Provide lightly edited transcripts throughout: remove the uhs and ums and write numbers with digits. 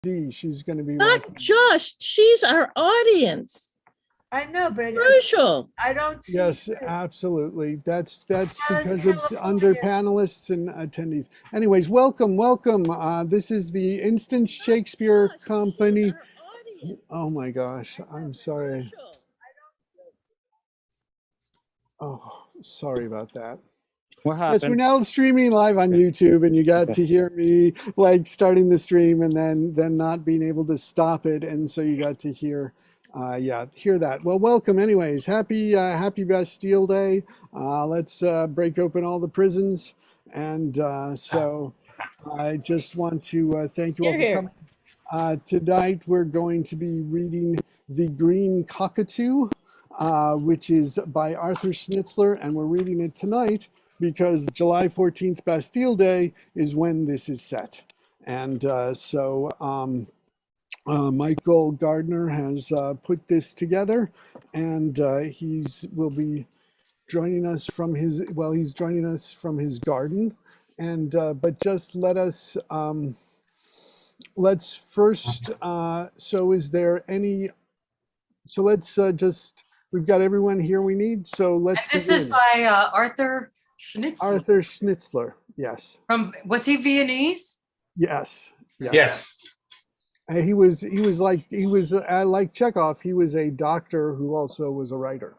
She's going to be Not just, she's our audience. I know, but Crucial. I don't see. Yes, absolutely. That's because it's under panelists and attendees. Anyways, welcome. This is the Instant Shakespeare Company. Oh my gosh, I'm sorry. Oh, sorry about that. What happened? Yes, we're now streaming live on YouTube, and you got to hear me like starting the stream and then not being able to stop it, and so you got to hear that. Well, welcome anyways. Happy Bastille Day. Let's break open all the prisons, and so I just want to thank you all for coming. Tonight we're going to be reading The Green Cockatoo, which is by Arthur Schnitzler, and we're reading it tonight because July 14th, Bastille Day, is when this is set. And Michael Gardner has put this together, and will be joining us from his garden. And but just let's first. So is there any? So let's just. We've got everyone here we need. So let's. And this is by Arthur Schnitzler. Arthur Schnitzler. Yes. Was he Viennese? Yes. Yes. He was like Chekhov. He was a doctor who also was a writer.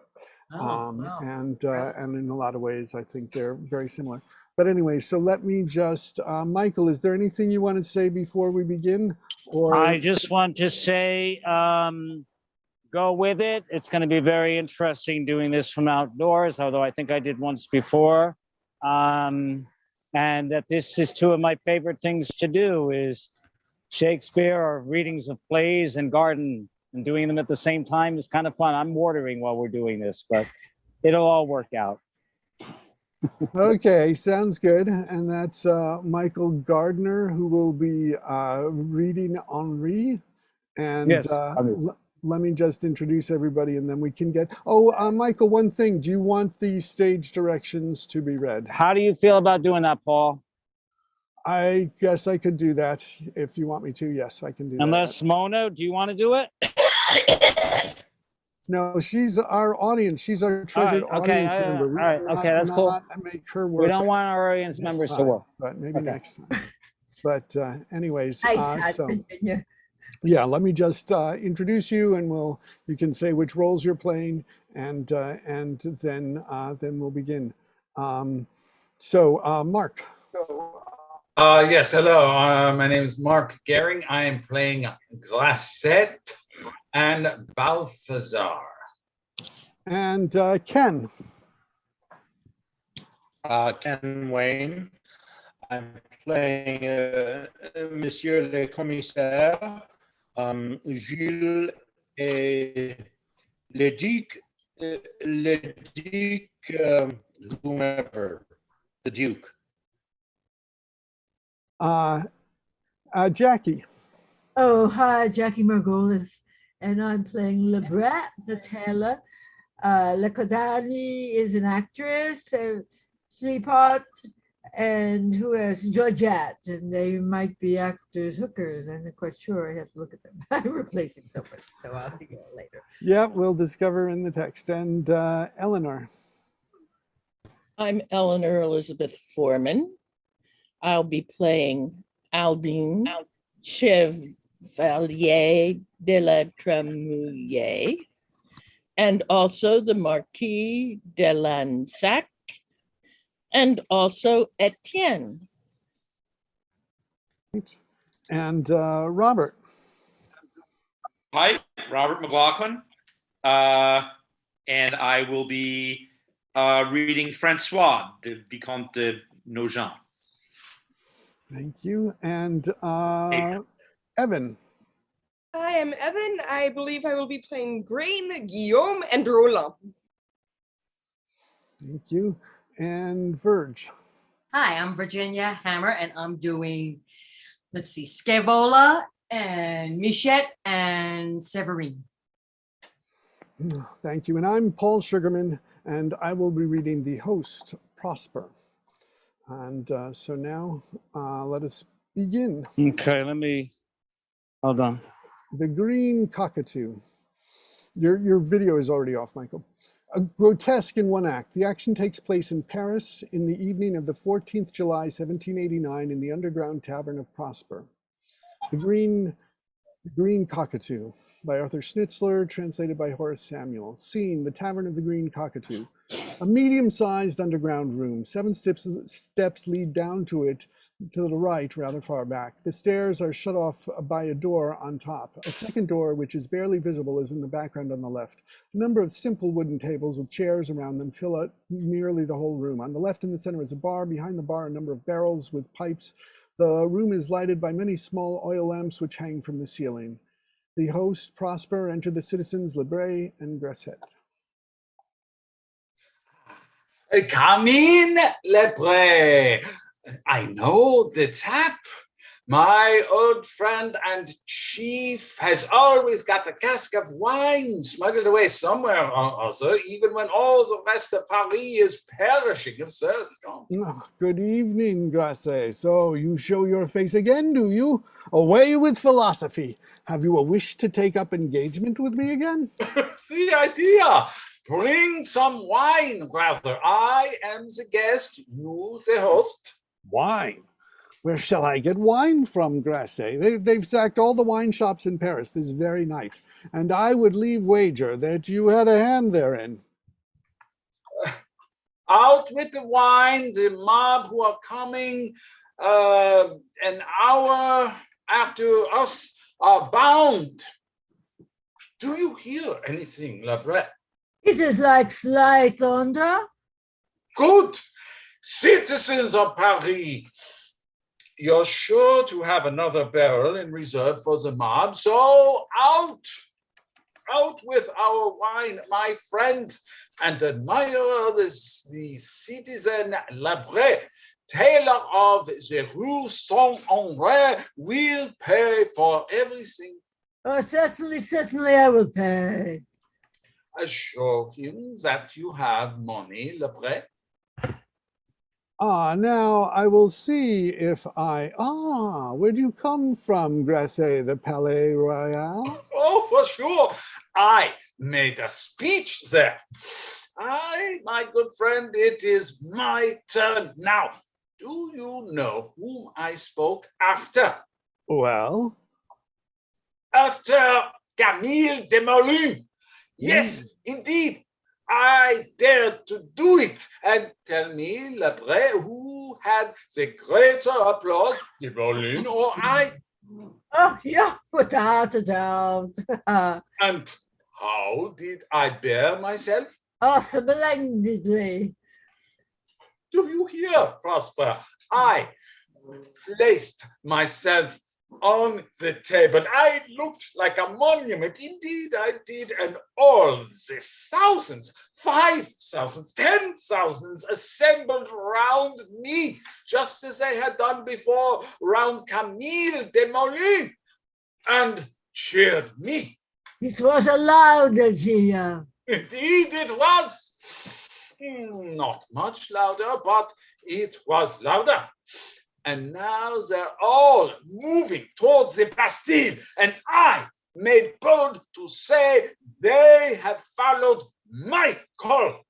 Wow. And in a lot of ways, I think they're very similar. But anyway, so let me just, Michael, is there anything you want to say before we begin? Or I just want to say, go with it. It's going to be very interesting doing this from outdoors, although I think I did once before. And that this is two of my favorite things to do is Shakespeare or readings of plays and garden, and doing them at the same time is kind of fun. I'm watering while we're doing this, but it'll all work out. Okay, sounds good. And that's Michael Gardner, who will be reading Henri. And Yes, let me just introduce everybody, and then we can get. Michael, one thing. Do you want the stage directions to be read? How do you feel about doing that, Paul? I guess I could do that if you want me to. Yes, I can do that. Unless Mona, do you want to do it? No, she's our audience. She's our treasured audience member. All right, okay, that's cool. Make her work. We don't want our audience members to work. But maybe next time. But anyways, Continue. yeah, let me just introduce you, and you can say which roles you're playing, and then we'll begin. Mark. Yes, hello. My name is Mark Gehring. I am playing Glacette and Balthazar. And Ken. Ken Wayne. I'm playing Monsieur le Commissaire, Jules et le Duc, whomever, the Duke. Jackie. Oh, hi, Jackie Margolis, and I'm playing Lebret, the tailor. Le Codani is an actress, Philippot, and who else? Georgette, and they might be actors, hookers. I'm not quite sure. I have to look at them. I'm replacing somebody, so I'll see you later. Yeah, we'll discover in the text. And Eleanor. I'm Eleanor Elizabeth Foreman. I'll be playing Albine Chevalier de la Tremouille, and also the Marquis de Lansac, and also Etienne. And Robert. Hi, Robert McLaughlin. And I will be reading Francois, the Vicomte de Nogent. Thank you. And Evan. Hi, I'm Evan. I believe I will be playing Grain, Guillaume, and Roland. Thank you. And Verge. Hi, I'm Virginia Hammer, and I'm doing, Scaevola and Michette and Severine. Thank you. And I'm Paul Sugarman, and I will be reading The Host, Prosper. And so now let us begin. Okay, let me Hold on. The Green Cockatoo. Your video is already off, Michael. A grotesque in one act. The action takes place in Paris in the evening of the 14th July, 1789, in the underground tavern of Prosper. The Green Cockatoo by Arthur Schnitzler, translated by Horace Samuel. Scene, the Tavern of the Green Cockatoo. A medium-sized underground room. 7 steps lead down to it, to the right, rather far back. The stairs are shut off by a door on top. A second door, which is barely visible, is in the background on the left. A number of simple wooden tables with chairs around them fill out nearly the whole room. On the left in the center is a bar. Behind the bar, a number of barrels with pipes. The room is lighted by many small oil lamps which hang from the ceiling. The host, Prosper, enter the citizens, Lebray and Grasset. Come in, Lebray. I know the tap. My old friend and chief has always got a cask of wine smuggled away somewhere or other, even when all the rest of Paris is perishing of thirst. Oh, good evening, Grasset. So you show your face again, do you? Away with philosophy. Have you a wish to take up engagement with me again? The idea. Bring some wine, rather. I am the guest, you the host. Wine? Where shall I get wine from, Grasset? They've sacked all the wine shops in Paris this very night, and I would leave wager that you had a hand therein. Out with the wine. The mob who are coming an hour after us are bound. Do you hear anything, Lebray? It is like slight thunder. Good. Citizens of Paris, you're sure to have another barrel in reserve for the mob, so out with our wine, my friend and admirer, the citizen Lebray, tailor of the Rue Saint-Honore, will pay for everything. Oh, certainly I will pay. Assure him that you have money, Lebray. Now I will see if where do you come from, Grasset? The Palais Royal? Oh, for sure. I made a speech there. My good friend, it is my turn. Now, do you know whom I spoke after? Well? After Camille Desmoulins. Yes, indeed. I dared to do it. And tell me, Lebray, who had the greater applause, Desmoulins or I? Oh, yeah, without a doubt. And how did I bear myself? Oh, splendidly. Do you hear, Prosper? I placed myself on the table. I looked like a monument. Indeed, I did. And all the thousands, 5,000, 10,000 assembled round me, just as they had done before round Camille Desmoulins, and cheered me. It was a louder cheer. Indeed, it was. Not much louder, but it was louder. And now they're all moving towards the Bastille, and I made bold to say they have followed my call.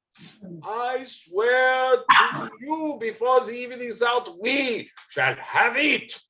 I swear to you before the evening is out, we shall have it.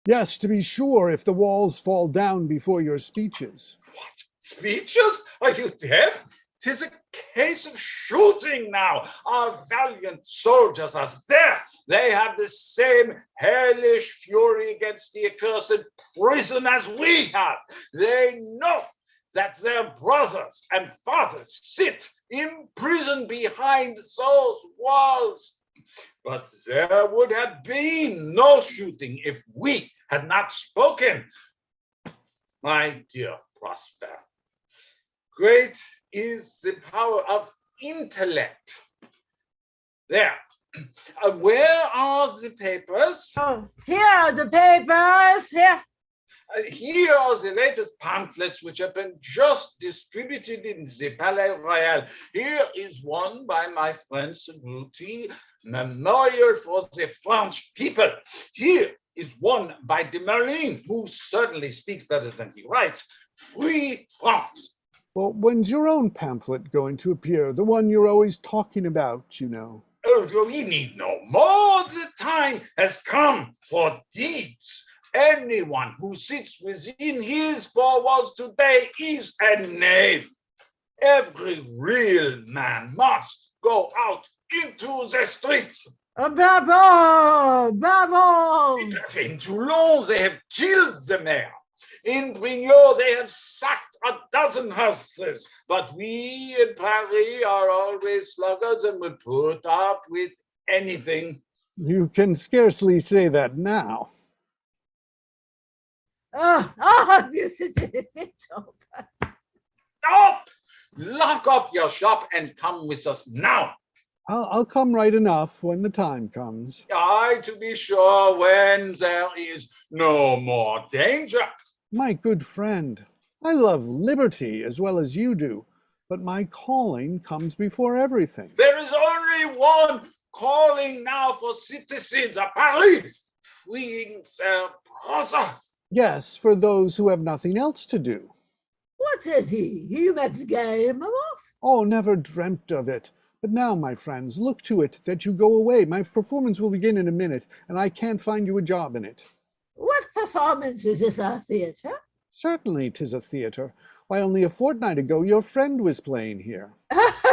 Yes, to be sure, if the walls fall down before your speeches. What? Speeches? Are you deaf? 'Tis a case of shooting now. Our valiant soldiers are there. They have the same hellish fury against the accursed prison as we have. They know that their brothers and fathers sit imprisoned behind those walls. But there would have been no shooting if we had not spoken. My dear Prosper, great is the power of intellect. There. Where are the papers? Oh, here are the papers. Here. Here are the latest pamphlets which have been just distributed in the Palais Royal. Here is one by my friend Saluti, Memorial for the French people. Here is won by de Merlin, who certainly speaks better than he writes. 3 francs. Well, when's your own pamphlet going to appear? The one you're always talking about, you know. Oh, we need no more. The time has come for deeds. Anyone who sits within his four walls today is a knave. Every real man must go out into the streets. Bravo! Bravo! In Toulon, they have killed the mayor. In Brignot, they have sacked a dozen houses. But we in Paris are always sluggards and will put up with anything. You can scarcely say that now. You sit in it. Stop! Lock up your shop and come with us now. I'll come right enough when the time comes. Aye, to be sure, when there is no more danger. My good friend, I love liberty as well as you do, but my calling comes before everything. There is only one calling now for citizens of Paris, freeing their brothers. Yes, for those who have nothing else to do. What is he? He makes game of us. Oh, never dreamt of it. But now, my friends, look to it that you go away. My performance will begin in a minute, and I can't find you a job in it. What performance is this, a theatre? Certainly 'tis a theatre. Why, only a fortnight ago your friend was playing here.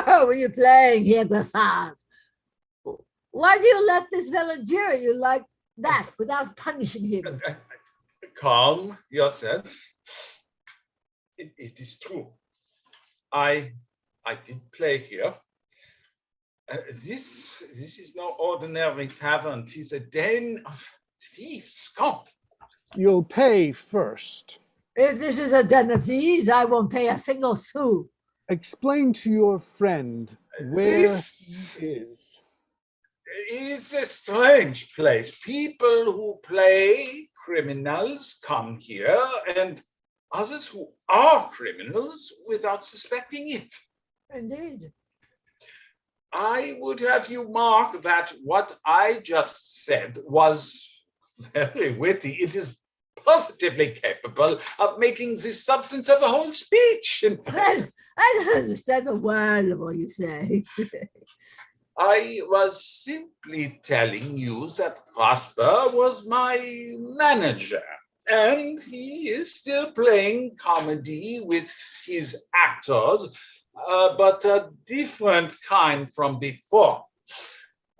Were you playing here, Grassard? Why do you let this fellow jeer you like that without punishing him? Calm yourself. It is true. I did play here. This is no ordinary tavern. 'Tis a den of thieves. Come. You'll pay first. If this is a den of thieves, I won't pay a single sou. Explain to your friend where This he is. is a strange place. People who play criminals come here, and others who are criminals without suspecting it. Indeed. I would have you mark that what I just said was very witty. It is positively capable of making the substance of a whole speech. In fact, I don't understand a word of what you say. I was simply telling you that Prosper was my manager, and he is still playing comedy with his actors, but a different kind from before.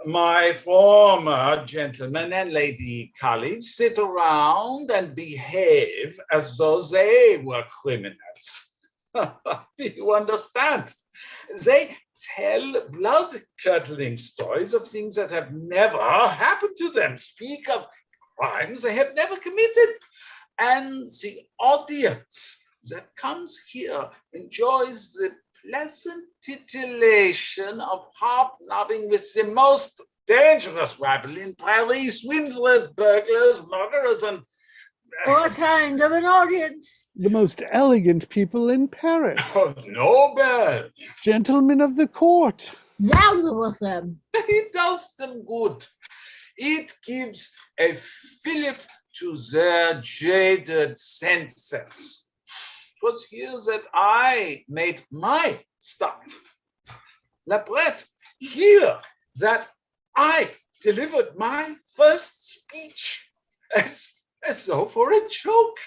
My former gentlemen and lady colleagues sit around and behave as though they were criminals. Do you understand? They tell blood-curdling stories of things that have never happened to them, speak of crimes they have never committed. And the audience that comes here enjoys the pleasant titillation of hobnobbing with the most dangerous rabble in Paris, swindlers, burglars, murderers, and What kind of an audience? The most elegant people in Paris. Nobel. Gentlemen of the court. Down with them. It does them good. It gives a fillip to their jaded senses. It was here that I made my start. Labrette, here that I delivered my first speech as though for a joke.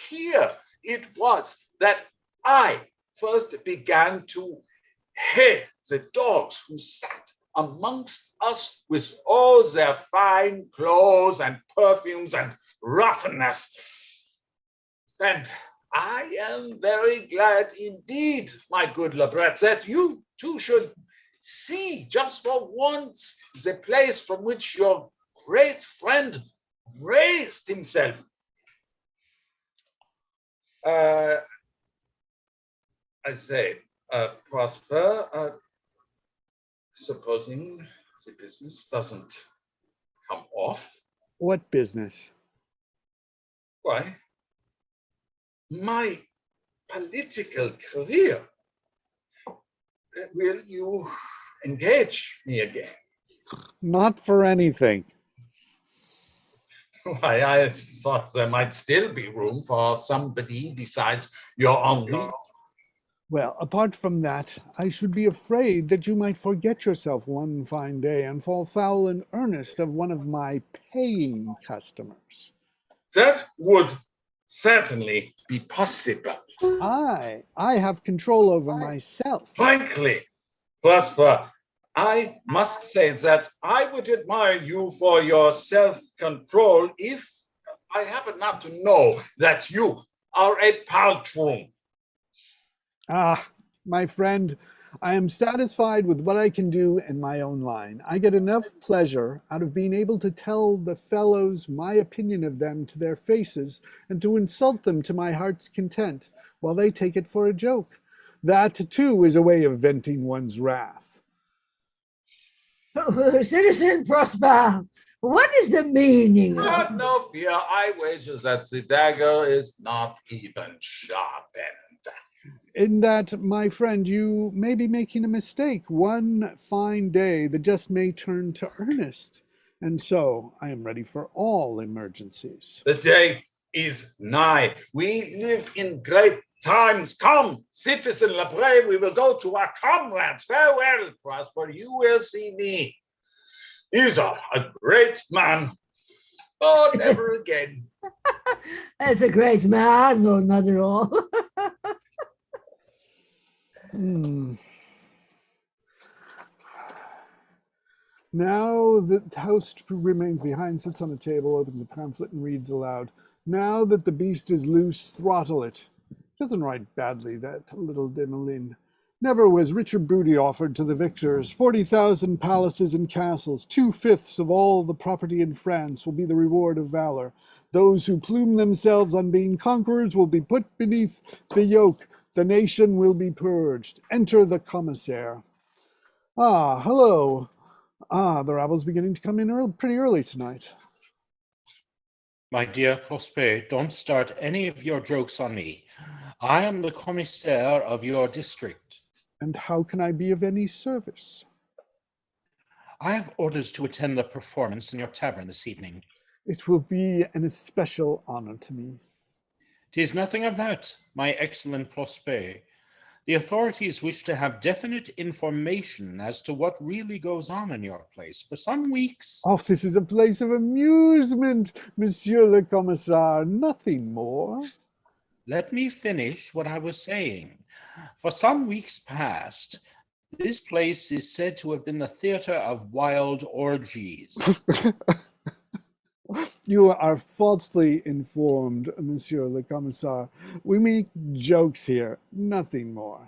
Here it was that I first began to head the dogs who sat amongst us with all their fine clothes and perfumes and roughness. And I am very glad indeed, my good Labrette, that you too should see just for once the place from which your great friend raised himself. I say, Prosper, supposing the business doesn't come off. What business? Why, my political career. Will you engage me again? Not for anything. Why, I thought there might still be room for somebody besides your Henri. Well, apart from that, I should be afraid that you might forget yourself one fine day and fall foul in earnest of one of my paying customers. That would certainly be possible. I have control over myself. Frankly, Prosper, I must say that I would admire you for your self-control if I happen not to know that you are a poltroon. Ah, my friend, I am satisfied with what I can do in my own line. I get enough pleasure out of being able to tell the fellows my opinion of them to their faces and to insult them to my heart's content while they take it for a joke. That, too, is a way of venting one's wrath. Citizen Prosper, what is the meaning of Have no fear, I wager that the dagger is not even sharpened. In that, my friend, you may be making a mistake. One fine day, the jest may turn to earnest. And so I am ready for all emergencies. The day is nigh. We live in great times. Come, Citizen Lebré, we will go to our comrades. Farewell, Prosper. You will see me. He's a great man. Oh, never again. That's a great man? No, not at all. Now that the host remains behind, sits on a table, opens a pamphlet, and reads aloud. Now that the beast is loose, throttle it. Doesn't write badly, that little Demelin. Never was richer booty offered to the victors. 40,000 palaces and castles, 2/5 of all the property in France will be the reward of valor. Those who plume themselves on being conquerors will be put beneath the yoke. The nation will be purged. Enter the commissaire. Ah, hello. Ah, the rabble's beginning to come in pretty early tonight. My dear Prosper, don't start any of your jokes on me. I am the commissaire of your district. And how can I be of any service? I have orders to attend the performance in your tavern this evening. It will be an especial honor to me. 'Tis nothing of that, my excellent Prosper. The authorities wish to have definite information as to what really goes on in your place. For some weeks... Oh, this is a place of amusement, Monsieur le Commissaire, nothing more. Let me finish what I was saying. For some weeks past, this place is said to have been the theater of wild orgies. You are falsely informed, Monsieur le Commissaire. We make jokes here, nothing more.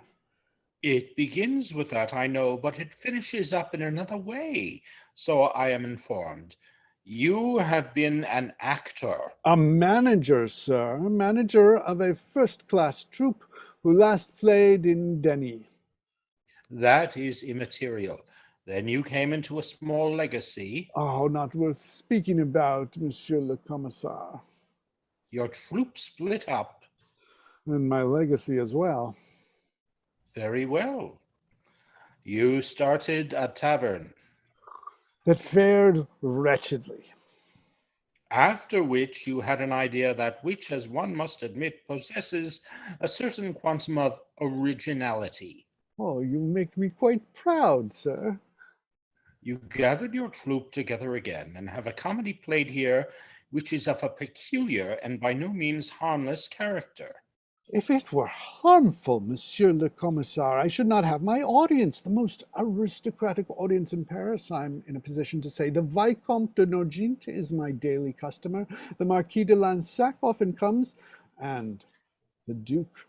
It begins with that, I know, but it finishes up in another way, so I am informed. You have been an actor. A manager, sir. A manager of a first-class troupe who last played in Denis. That is immaterial. Then you came into a small legacy. Oh, not worth speaking about, Monsieur le Commissaire. Your troupe split up. And my legacy as well. Very well. You started a tavern. That fared wretchedly. After which you had an idea that which, as one must admit, possesses a certain quantum of originality. Oh, you make me quite proud, sir. You gathered your troupe together again and have a comedy played here which is of a peculiar and by no means harmless character. If it were harmful, Monsieur le Commissaire, I should not have my audience, the most aristocratic audience in Paris, I'm in a position to say. The Vicomte de Nogent is my daily customer. The Marquis de Lansac often comes, and the Duke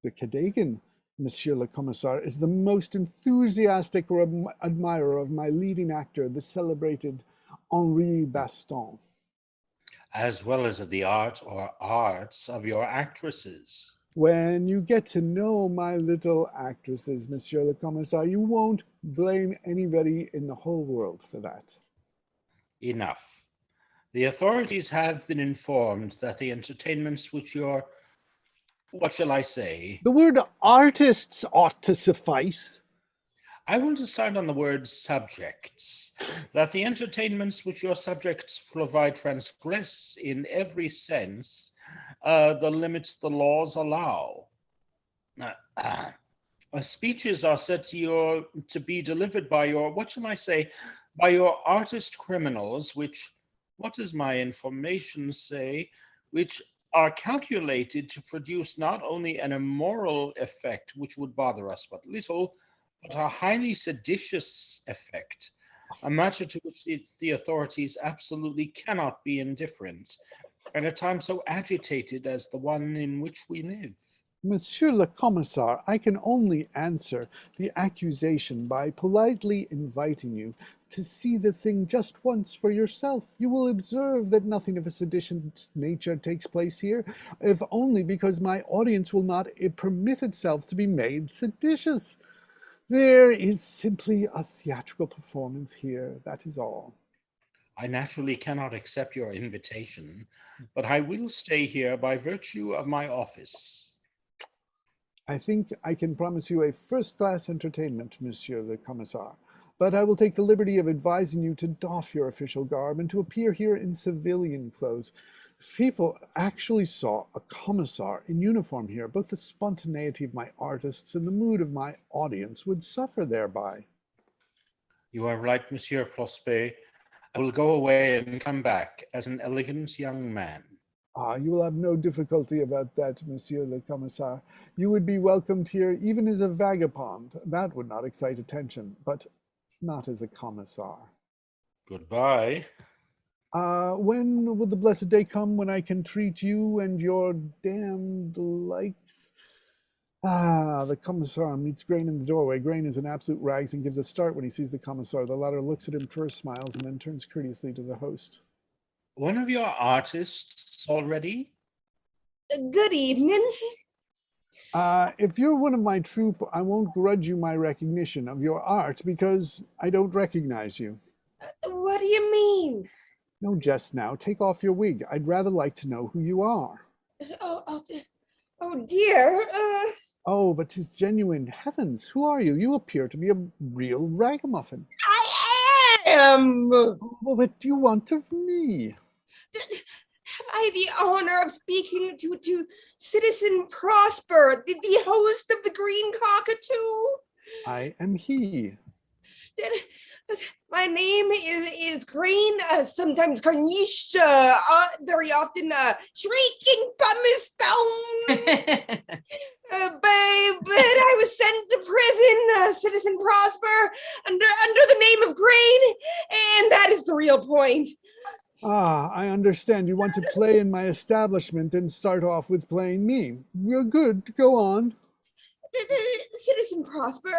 de Cadogan, Monsieur le Commissaire, is the most enthusiastic admirer of my leading actor, the celebrated Henri Baston. As well as of the art or arts of your actresses. When you get to know my little actresses, Monsieur le Commissaire, you won't blame anybody in the whole world for that. Enough. The authorities have been informed that the entertainments which your, what shall I say? The word artists ought to suffice. I will decide on the word subjects, that the entertainments which your subjects provide transgress in every sense the limits the laws allow. Speeches are said to be delivered by your, what shall I say, by your artist criminals, which, what does my information say, which are calculated to produce not only an immoral effect, which would bother us but little, but a highly seditious effect, a matter to which the authorities absolutely cannot be indifferent, at a time so agitated as the one in which we live. Monsieur le Commissaire, I can only answer the accusation by politely inviting you to see the thing just once for yourself. You will observe that nothing of a seditious nature takes place here, if only because my audience will not permit itself to be made seditious. There is simply a theatrical performance here, that is all. I naturally cannot accept your invitation, but I will stay here by virtue of my office. I think I can promise you a first-class entertainment, Monsieur le Commissaire, but I will take the liberty of advising you to doff your official garb and to appear here in civilian clothes. If people actually saw a commissar in uniform here, both the spontaneity of my artists and the mood of my audience would suffer thereby. You are right, Monsieur Prosper. I will go away and come back as an elegant young man. You will have no difficulty about that, Monsieur le Commissaire. You would be welcomed here even as a vagabond. That would not excite attention, but not as a commissar. Goodbye. When will the blessed day come when I can treat you and your damned likes? The commissar meets Grain in the doorway. Grain is in absolute rags and gives a start when he sees the commissar. The latter looks at him first, smiles, and then turns courteously to the host. One of your artists already? Good evening. If you're one of my troupe, I won't grudge you my recognition of your art because I don't recognize you. What do you mean? No jest now. Take off your wig. I'd rather like to know who you are. Oh dear. Oh, but 'tis genuine. Heavens, who are you? You appear to be a real ragamuffin. I am. Well, what do you want of me? Have I the honor of speaking to Citizen Prosper, the host of the Green Cockatoo? I am he. My name is Green, sometimes Carniche, very often Shrieking Pumice Stone. But I was sent to prison, Citizen Prosper, under the name of Grain, and that is the real point. I understand. You want to play in my establishment and start off with playing me. You're good. Go on. Citizen Prosper,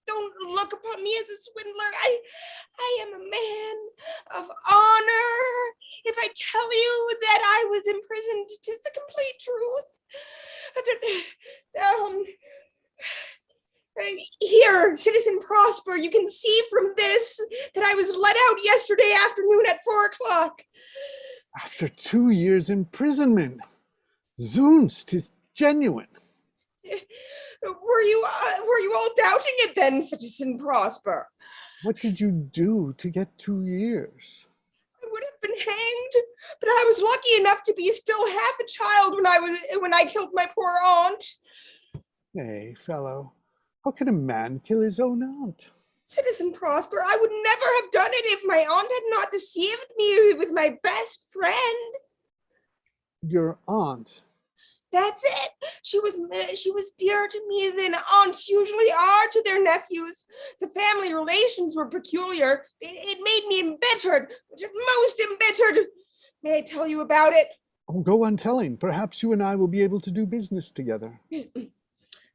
don't look upon me as a swindler. I am a man of honor. If I tell you that I was imprisoned, 'tis the complete truth. Here, Citizen Prosper, you can see from this that I was let out yesterday afternoon at 4 o'clock. After 2 years' imprisonment. Zoons, 'tis genuine. Were you all doubting it then, Citizen Prosper? What did you do to get 2 years? I would have been hanged, but I was lucky enough to be still half a child when I killed my poor aunt. Hey, fellow, how can a man kill his own aunt? Citizen Prosper, I would never have done it if my aunt had not deceived me with my best friend. Your aunt? That's it. She was dearer to me than aunts usually are to their nephews. The family relations were peculiar. It made me embittered, most embittered. May I tell you about it? Oh, go on telling. Perhaps you and I will be able to do business together.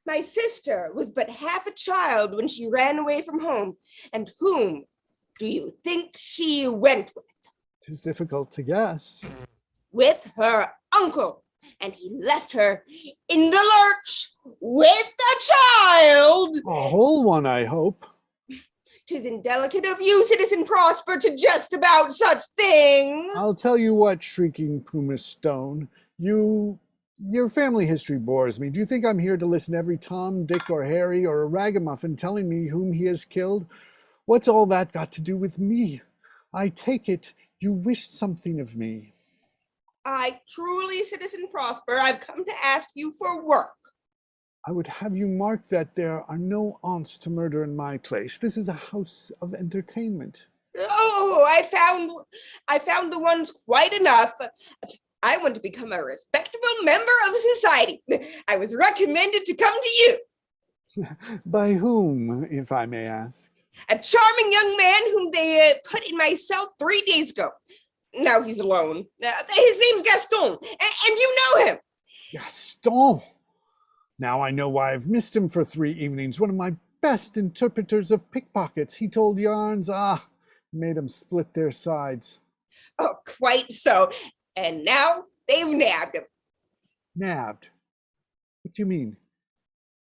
My sister was but half a child when she ran away from home. And whom do you think she went with? 'Tis difficult to guess. With her uncle. And he left her in the lurch with a child. A whole one, I hope. 'Tis indelicate of you, Citizen Prosper, to jest about such things. I'll tell you what, Shrieking Pumice Stone, you Your family history bores me. Do you think I'm here to listen to every Tom, Dick, or Harry, or a ragamuffin telling me whom he has killed? What's all that got to do with me? I take it you wish something of me. I truly, Citizen Prosper, I've come to ask you for work. I would have you mark that there are no aunts to murder in my place. This is a house of entertainment. Oh, I found the ones quite enough. I want to become a respectable member of society. I was recommended to come to you. By whom, if I may ask? A charming young man whom they put in my cell 3 days ago. Now he's alone. His name's Gaston, and you know him. Gaston! Now I know why I've missed him for 3 evenings. One of my best interpreters of pickpockets. He told yarns, made them split their sides. Oh, quite so. And now they've nabbed him. Nabbed? What do you mean?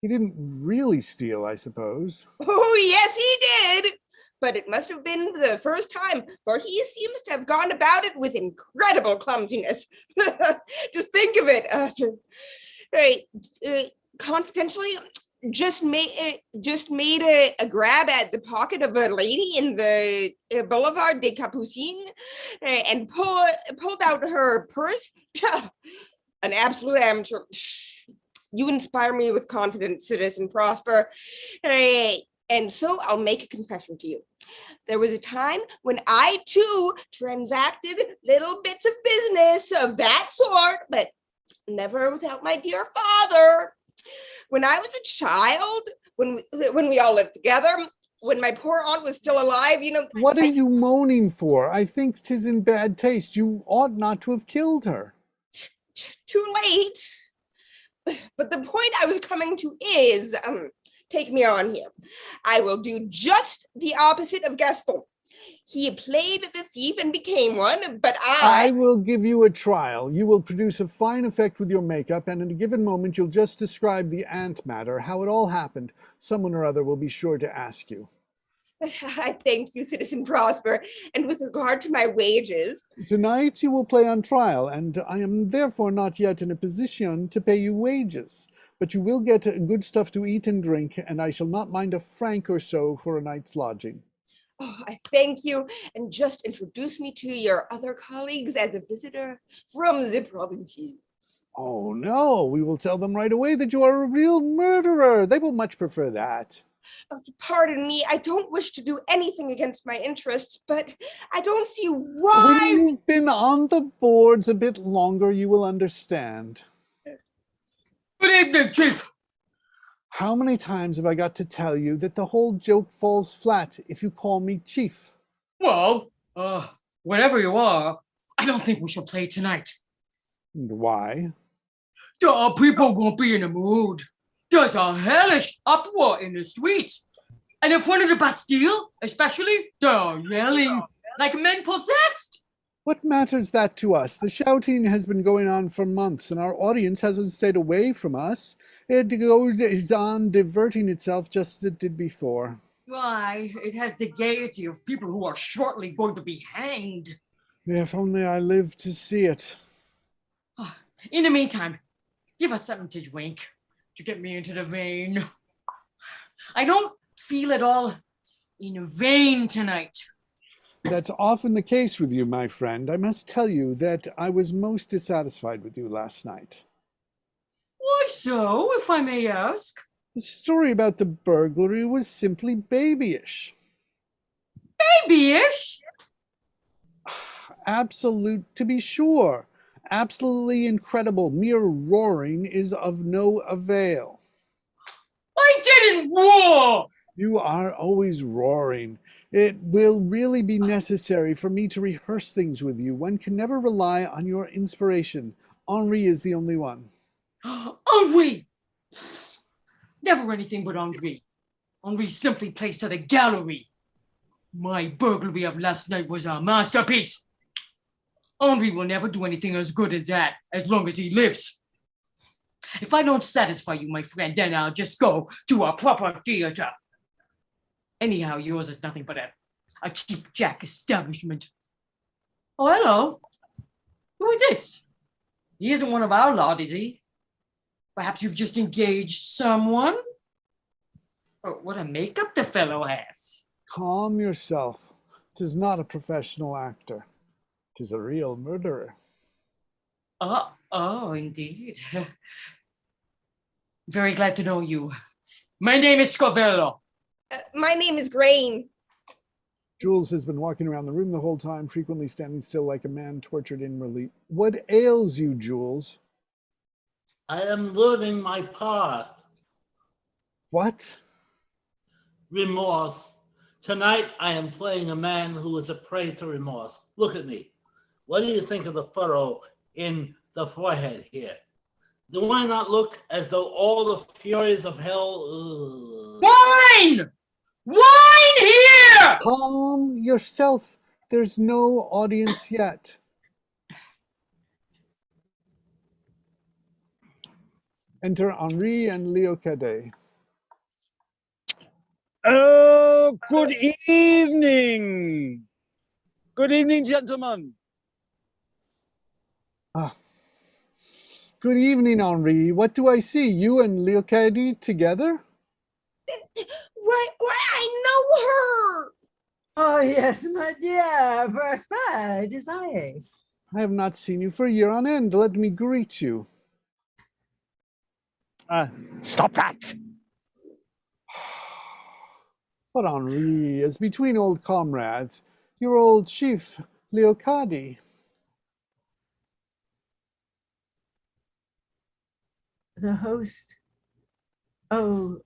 He didn't really steal, I suppose. Oh, yes, he did. But it must have been the first time, for he seems to have gone about it with incredible clumsiness. Just think of it. Confidentially, just made a grab at the pocket of a lady in the Boulevard des Capucines and pulled out her purse. An absolute amateur. You inspire me with confidence, Citizen Prosper. And so I'll make a confession to you. There was a time when I too transacted little bits of business of that sort, but never without my dear father. When I was a child, when we all lived together, when my poor aunt was still alive, What are you moaning for? I think 'tis in bad taste. You ought not to have killed her. Too late. But the point I was coming to is, take me on here. I will do just the opposite of Gaston. He played the thief and became one, but I will give you a trial. You will produce a fine effect with your makeup, and in a given moment you'll just describe the ant matter, how it all happened. Someone or other will be sure to ask you. I thank you, Citizen Prosper. And with regard to my wages... Tonight you will play on trial, and I am therefore not yet in a position to pay you wages. But you will get good stuff to eat and drink, and I shall not mind a franc or so for a night's lodging. Oh, I thank you, and just introduce me to your other colleagues as a visitor from the provinces. Oh no, we will tell them right away that you are a real murderer. They will much prefer that. Oh, pardon me, I don't wish to do anything against my interests, but I don't see why... When you've been on the boards a bit longer, you will understand. Good evening, Chief. How many times have I got to tell you that the whole joke falls flat if you call me Chief? Well, whatever you are, I don't think we shall play tonight. And why? The people won't be in the mood. There's a hellish uproar in the streets. And in front of the Bastille, especially, they're yelling like men possessed. What matters that to us? The shouting has been going on for months, and our audience hasn't stayed away from us. It goes on diverting itself just as it did before. Why, it has the gaiety of people who are shortly going to be hanged. If only I lived to see it. In the meantime, give us something to drink to get me into the vein. I don't feel at all in a vein tonight. That's often the case with you, my friend. I must tell you that I was most dissatisfied with you last night. Why so, if I may ask? The story about the burglary was simply babyish. Babyish? Absolute, to be sure. Absolutely incredible. Mere roaring is of no avail. I didn't roar! You are always roaring. It will really be necessary for me to rehearse things with you. One can never rely on your inspiration. Henri is the only one. Henri! Never anything but Henri. Henri simply plays to the gallery. My burglary of last night was a masterpiece. Henri will never do anything as good as that, as long as he lives. If I don't satisfy you, my friend, then I'll just go to a proper theater. Anyhow, yours is nothing but a cheap jack establishment. Oh, hello. Who is this? He isn't one of our lot, is he? Perhaps you've just engaged someone? Oh, what a makeup the fellow has. Calm yourself. 'Tis not a professional actor. 'Tis a real murderer. Oh, indeed. Very glad to know you. My name is Scovello. My name is Grain. Jules has been walking around the room the whole time, frequently standing still like a man tortured inwardly. What ails you, Jules? I am learning my part. What? Remorse. Tonight I am playing a man who is a prey to remorse. Look at me. What do you think of the furrow in the forehead here? Do I not look as though all the furies of hell... Wine! Wine here! Calm yourself. There's no audience yet. Enter Henri and Leo Cadet. Oh, good evening. Good evening, gentlemen. Good evening, Henri. What do I see? You and Leo Cadet together? Why, I know her. Oh, yes, my dear. Prosper, it is I. I have not seen you for a year on end. Let me greet you. Stop that. But Henri, as between old comrades, your old chief, Leocadi. The host. Oh,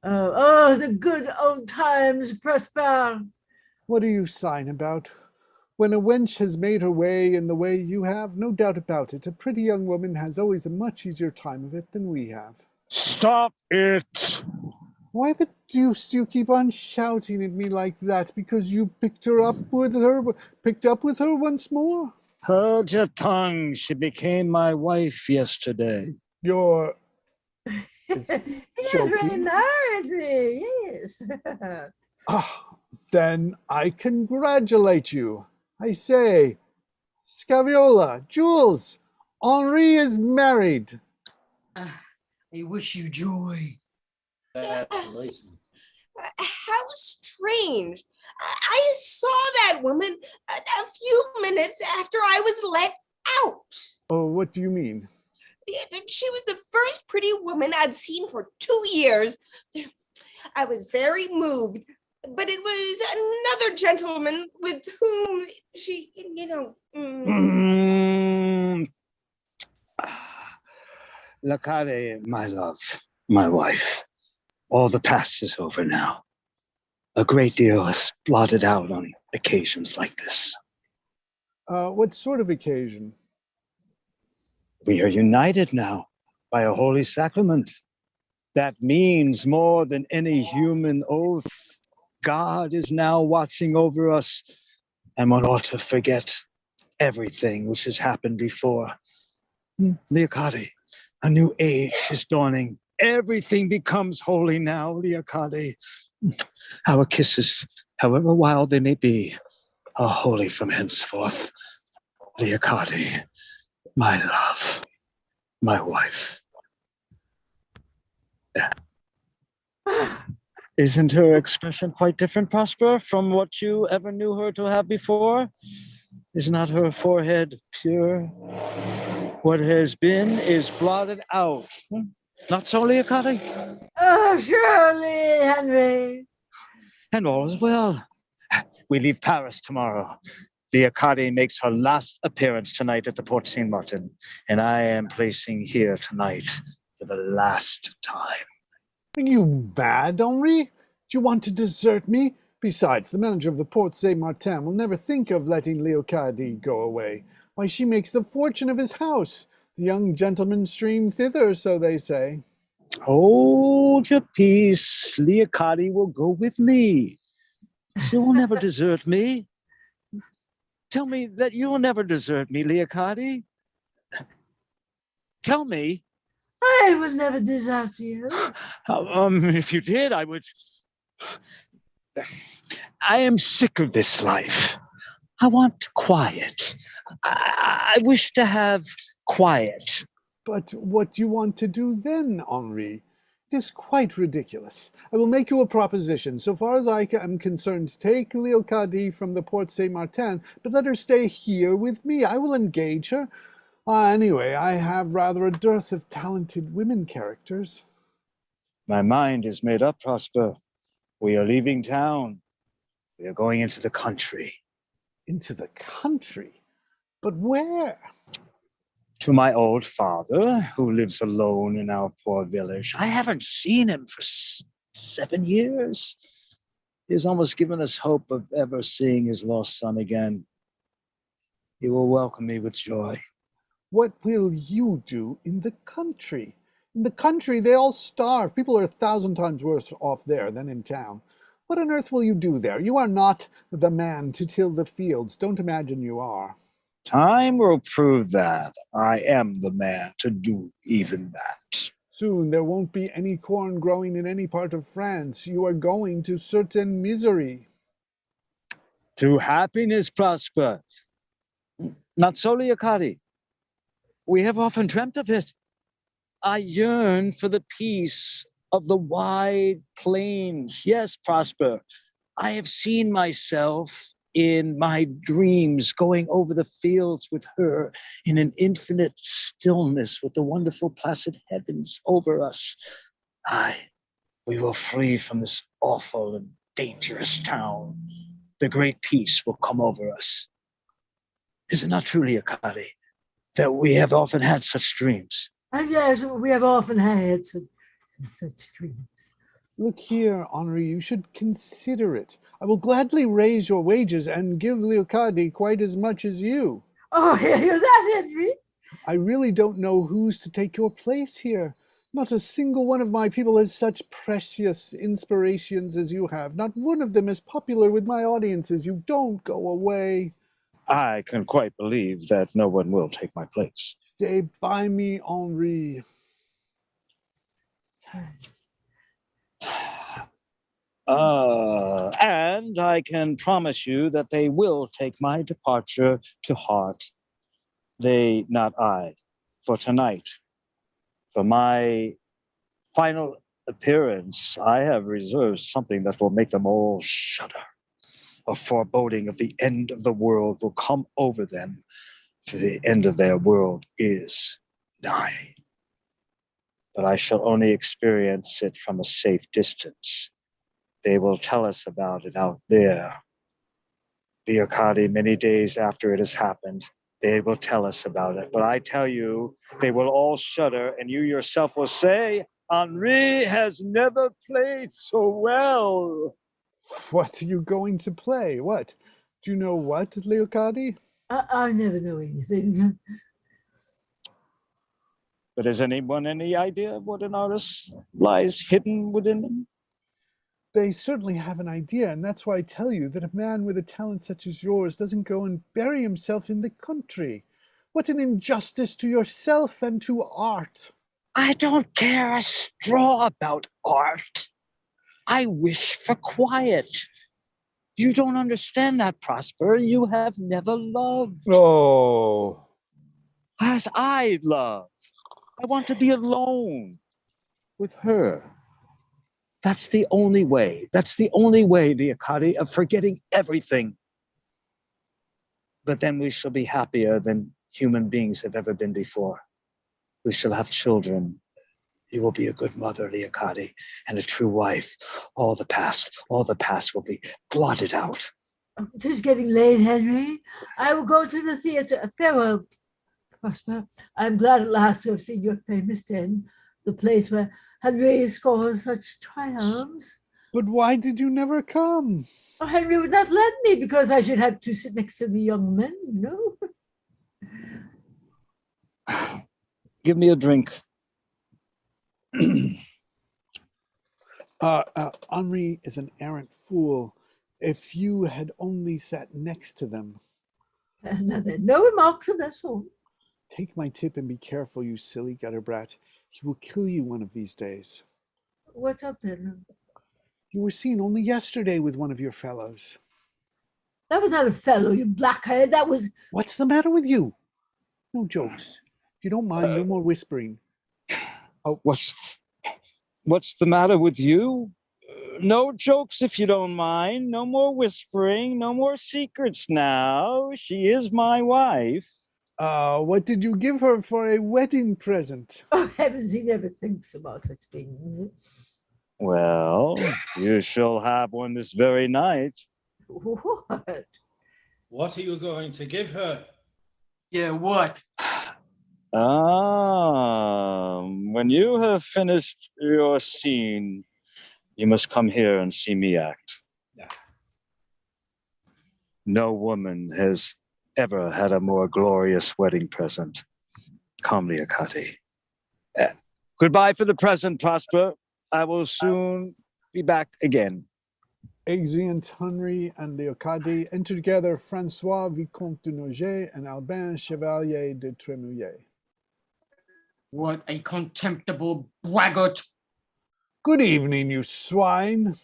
the good old times, Prosper. What are you sighing about? When a wench has made her way in the way you have, no doubt about it, a pretty young woman has always a much easier time of it than we have. Stop it. Why the deuce do you keep on shouting at me like that? Because you picked up with her once more? Hold your tongue. She became my wife yesterday. You're... He has really married me, yes. Then I congratulate you. I say, Scaviola, Jules, Henri is married. I wish you joy. Congratulations. How strange. I saw that woman a few minutes after I was let out. Oh, what do you mean? She was the first pretty woman I'd seen for 2 years. I was very moved, but it was another gentleman with whom she, Lacade, my love, my wife. All the past is over now. A great deal is blotted out on occasions like this. What sort of occasion? We are united now by a holy sacrament. That means more than any human oath. God is now watching over us, and one ought to forget everything which has happened before. Leocadi, a new age is dawning. Everything becomes holy now, Leocadi. Our kisses, however wild they may be, are holy from henceforth. Leocadi, my love, my wife. Isn't her expression quite different, Prosper, from what you ever knew her to have before? Is not her forehead pure? What has been is blotted out. Not so, Leocadi? Oh, surely, Henry. And all is well. We leave Paris tomorrow. Leocadi makes her last appearance tonight at the Porte Saint Martin, and I am placing here tonight for the last time. Are you mad, Henri? Do you want to desert me? Besides, the manager of the Porte Saint Martin will never think of letting Leocadi go away. Why, she makes the fortune of his house. The young gentlemen stream thither, so they say. Hold your peace. Leocadi will go with me. She will never desert me. Tell me that you will never desert me, Leocadi. Tell me. I will never desert you. If you did, I would. I am sick of this life. I want quiet. I wish to have quiet. But what do you want to do then, Henri? It is quite ridiculous. I will make you a proposition. So far as I am concerned, take Leocadie from the Porte Saint-Martin, but let her stay here with me. I will engage her. Anyway, I have rather a dearth of talented women characters. My mind is made up, Prosper. We are leaving town. We are going into the country. Into the country? But where? To my old father, who lives alone in our poor village. I haven't seen him for 7 years. He has almost given us hope of ever seeing his lost son again. He will welcome me with joy. What will you do in the country? In the country, they all starve. People are 1,000 times worse off there than in town. What on earth will you do there? You are not the man to till the fields. Don't imagine you are. Time will prove that I am the man to do even that. Soon there won't be any corn growing in any part of France. You are going to certain misery. To happiness, Prosper. Not so, Leocadie. We have often dreamt of it. I yearn for the peace of the wide plains. Yes, Prosper. I have seen myself in my dreams going over the fields with her in an infinite stillness with the wonderful placid heavens over us. We will flee from this awful and dangerous town. The great peace will come over us. Is it not true, Leocadie, that we have often had such dreams? And yes, we have often had such dreams. Look here, Henri, you should consider it. I will gladly raise your wages and give Leocadie quite as much as you. Oh, hear that, Henry? I really don't know who's to take your place here. Not a single one of my people has such precious inspirations as you have. Not one of them is popular with my audiences. You don't go away. I can quite believe that no one will take my place. Stay by me, Henri. And I can promise you that they will take my departure to heart. They, not I. For tonight, for my final appearance, I have reserved something that will make them all shudder. A foreboding of the end of the world will come over them, for the end of their world is nigh. But I shall only experience it from a safe distance. They will tell us about it out there. Leocadie, many days after it has happened, they will tell us about it. But I tell you, they will all shudder, and you yourself will say, Henri has never played so well. What are you going to play? What? Do you know what, Leocadie? I never know anything. But has anyone any idea of what an artist lies hidden within them? They certainly have an idea, and that's why I tell you that a man with a talent such as yours doesn't go and bury himself in the country. What an injustice to yourself and to art. I don't care a straw about art. I wish for quiet. You don't understand that, Prosper. You have never loved. Oh. As I love. I want to be alone with her. That's the only way. That's the only way, Leocadie, of forgetting everything. But then we shall be happier than human beings have ever been before. We shall have children. You will be a good mother, Leocadie, and a true wife. All the past will be blotted out. It is getting late, Henry. I will go to the theatre. Farewell, Prosper. I'm glad at last to have seen your famous den, the place where Henry scores such triumphs. But why did you never come? Oh, Henry would not let me because I should have to sit next to the young men, you know. Give me a drink. Henri is an arrant fool. If you had only sat next to them. Now then, no remarks of that sort. Take my tip and be careful, you silly gutter brat. He will kill you one of these days. What's up then? You were seen only yesterday with one of your fellows. That was not a fellow, you blockhead. That was... What's the matter with you? No jokes. If you don't mind, no more whispering. Oh, What's the matter with you? No jokes if you don't mind. No more whispering. No more secrets now. She is my wife. what did you give her for a wedding present? Oh, heavens, he never thinks about such things. Well, you shall have one this very night. What? What are you going to give her? Yeah, what? When you have finished your scene, you must come here and see me act. No woman has ever had a more glorious wedding present. Come, Leocati. Goodbye for the present, Prosper. I will soon be back again. Exeunt Henri and Leocadie enter together Francois Vicomte de Nogé and Albin Chevalier de Tremouillet. What a contemptible braggart. Good evening, you swine.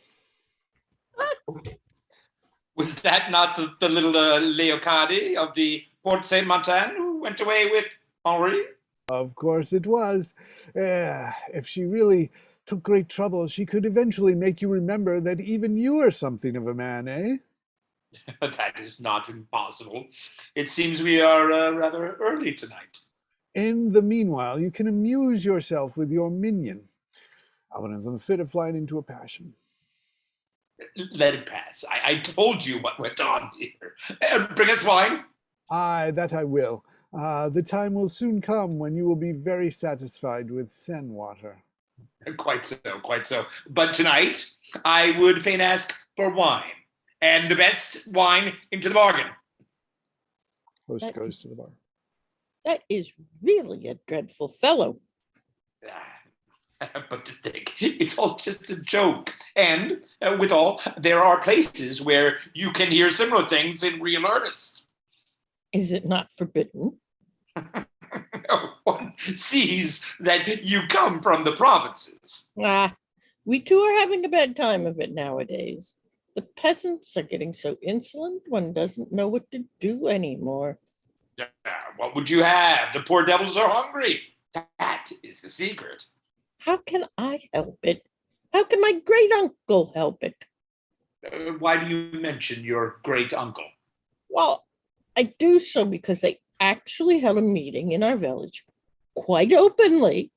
Was that not the little Leocadie of the Port Saint Martin who went away with Henri? Of course it was. If she really took great trouble, she could eventually make you remember that even you are something of a man, eh? That is not impossible. It seems we are rather early tonight. In the meanwhile, you can amuse yourself with your minion. Alban is on the fit of flying into a passion. Let it pass. I told you what went on here. Bring us wine. Aye, that I will. The time will soon come when you will be very satisfied with Seine water. Quite so, quite so. But tonight, I would fain ask for wine. And the best wine into the bargain. Host goes to the bar. That is really a dreadful fellow. But to think, it's all just a joke. And withal, there are places where you can hear similar things in real earnest. Is it not forbidden? One sees that you come from the provinces. We too are having a bad time of it nowadays. The peasants are getting so insolent, one doesn't know what to do anymore. What would you have? The poor devils are hungry. That is the secret. How can I help it? How can my great uncle help it? Why do you mention your great uncle? Well, I do so because they actually held a meeting in our village quite openly.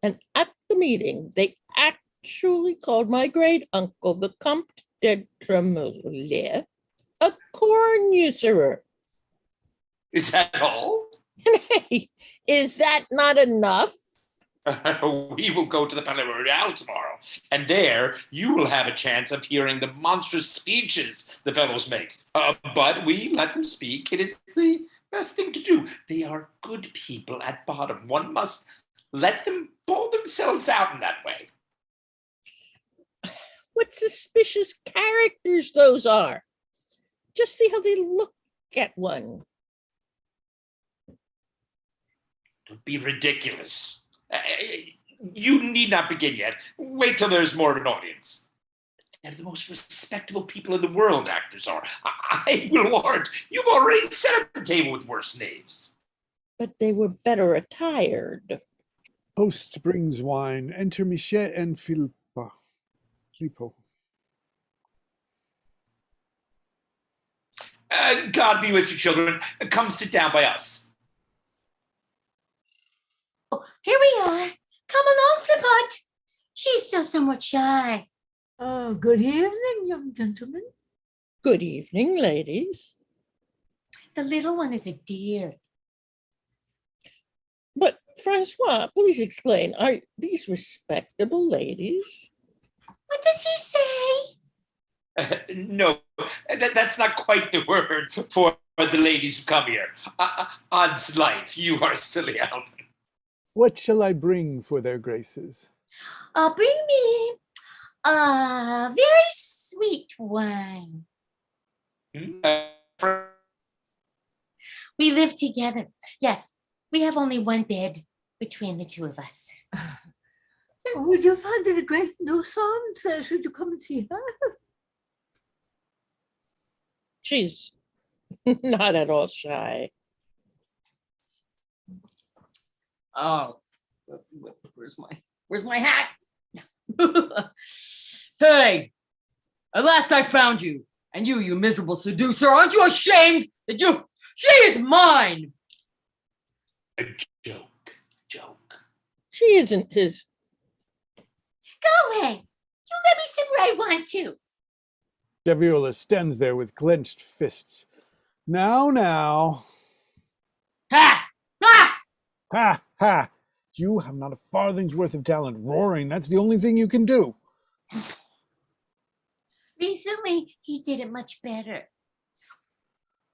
And at the meeting, they actually called my great uncle, the Comte de Tremouillet, a corn usurer. Is that all? Hey, is that not enough? We will go to the Palais Royal tomorrow, and there you will have a chance of hearing the monstrous speeches the fellows make. But we let them speak. It is the best thing to do. They are good people at bottom. One must let them pull themselves out in that way. What suspicious characters those are. Just see how they look at one. Don't be ridiculous. You need not begin yet. Wait till there's more of an audience. They're the most respectable people in the world, actors are. I will warrant you've already set at the table with worse knaves. But they were better attired. Host brings wine. Enter Michel and Filippo. God be with you, children. Come sit down by us. Oh, here we are. Come along, Flipot. She's still somewhat shy. Good evening, young gentlemen. Good evening, ladies. The little one is a dear. But Francois, please explain. Are these respectable ladies? What does he say? No, that's not quite the word for the ladies who come here. Odds life, you are silly, Alvin. What shall I bring for their graces? Bring me a very sweet wine. We live together. Yes, we have only one bed between the two of us. Would you find it a great nuisance? Should you come and see her? She's not at all shy. Oh, where's my hat? Hey, at last I found you. And you miserable seducer, aren't you ashamed that she is mine? A joke. She isn't his. Go away. You let me sit where I want to. Gaviola stands there with clenched fists. Now. Ha! Ha! Ha, ha. You have not a farthing's worth of talent. Roaring, that's the only thing you can do. Recently, he did it much better.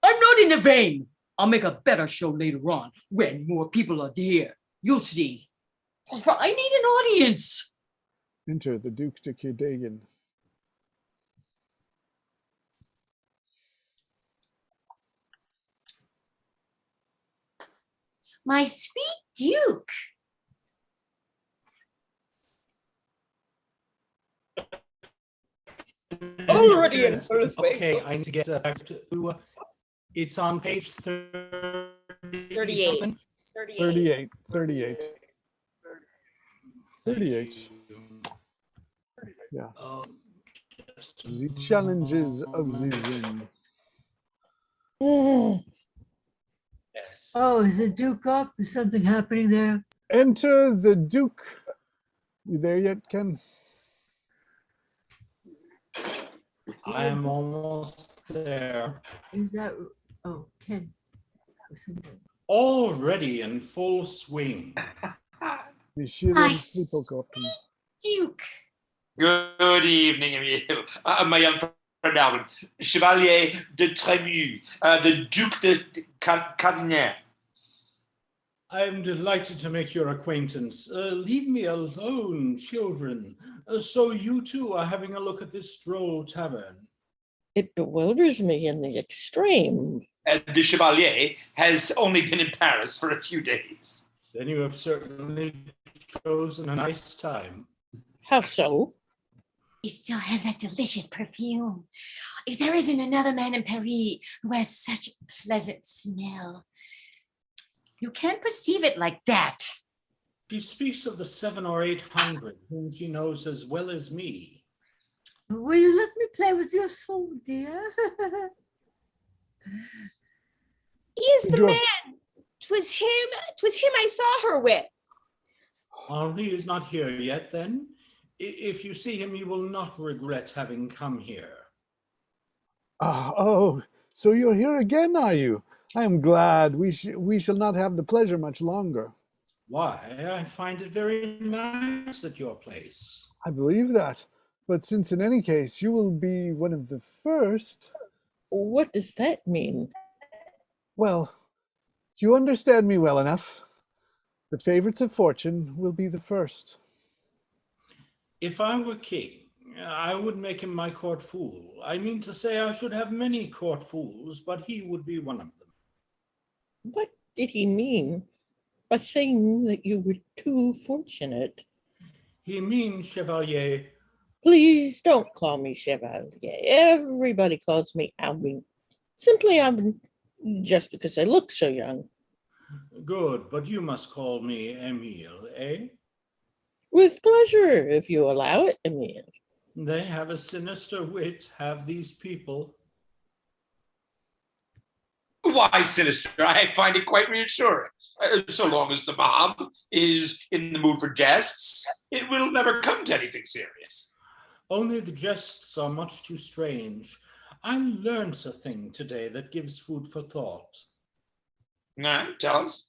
I'm not in the vein. I'll make a better show later on when more people are there. You'll see. But I need an audience. Enter the Duke de Kirdagan. My sweet Duke. Already in full swing. Okay, I need to get back to. It's on page 30. 38. 38. Yes. The challenges of the ring. Yes. Oh, is the Duke up? Is something happening there? Enter the Duke. You there yet, Ken? I'm almost there. Is that? Oh, Ken. Already in full swing. My Duke. Good evening, Emile. My young friend Alvin. Chevalier de Trému, the Duc de Cardinal. I'm delighted to make your acquaintance. Leave me alone, children. So you two are having a look at this Stroll Tavern. It bewilders me in the extreme. The Chevalier has only been in Paris for a few days. Then you have certainly chosen a nice time. How so? He still has that delicious perfume. If there isn't another man in Paris who has such a pleasant smell. You can't perceive it like that. She speaks of the 700 or 800 whom she knows as well as me. Will you let me play with your soul, dear? He is the man. 'Twas him I saw her with. Henri is not here yet, then? If you see him, you will not regret having come here. Oh, so you're here again, are you? I am glad. We shall not have the pleasure much longer. Why, I find it very nice at your place. I believe that. But since in any case you will be one of the first... What does that mean? Well, you understand me well enough. The favorites of fortune will be the first. If I were king, I would make him my court fool. I mean to say I should have many court fools, but he would be one of them. What did he mean by saying that you were too fortunate? He means, Chevalier. Please don't call me Chevalier. Everybody calls me Alvin. Simply Alvin, just because I look so young. Good, but you must call me Emile, eh? With pleasure, if you allow it, Emile. They have a sinister wit, have these people. Why sinister? I find it quite reassuring. So long as the mob is in the mood for jests, it will never come to anything serious. Only the jests are much too strange. I learned a thing today that gives food for thought. Tell us.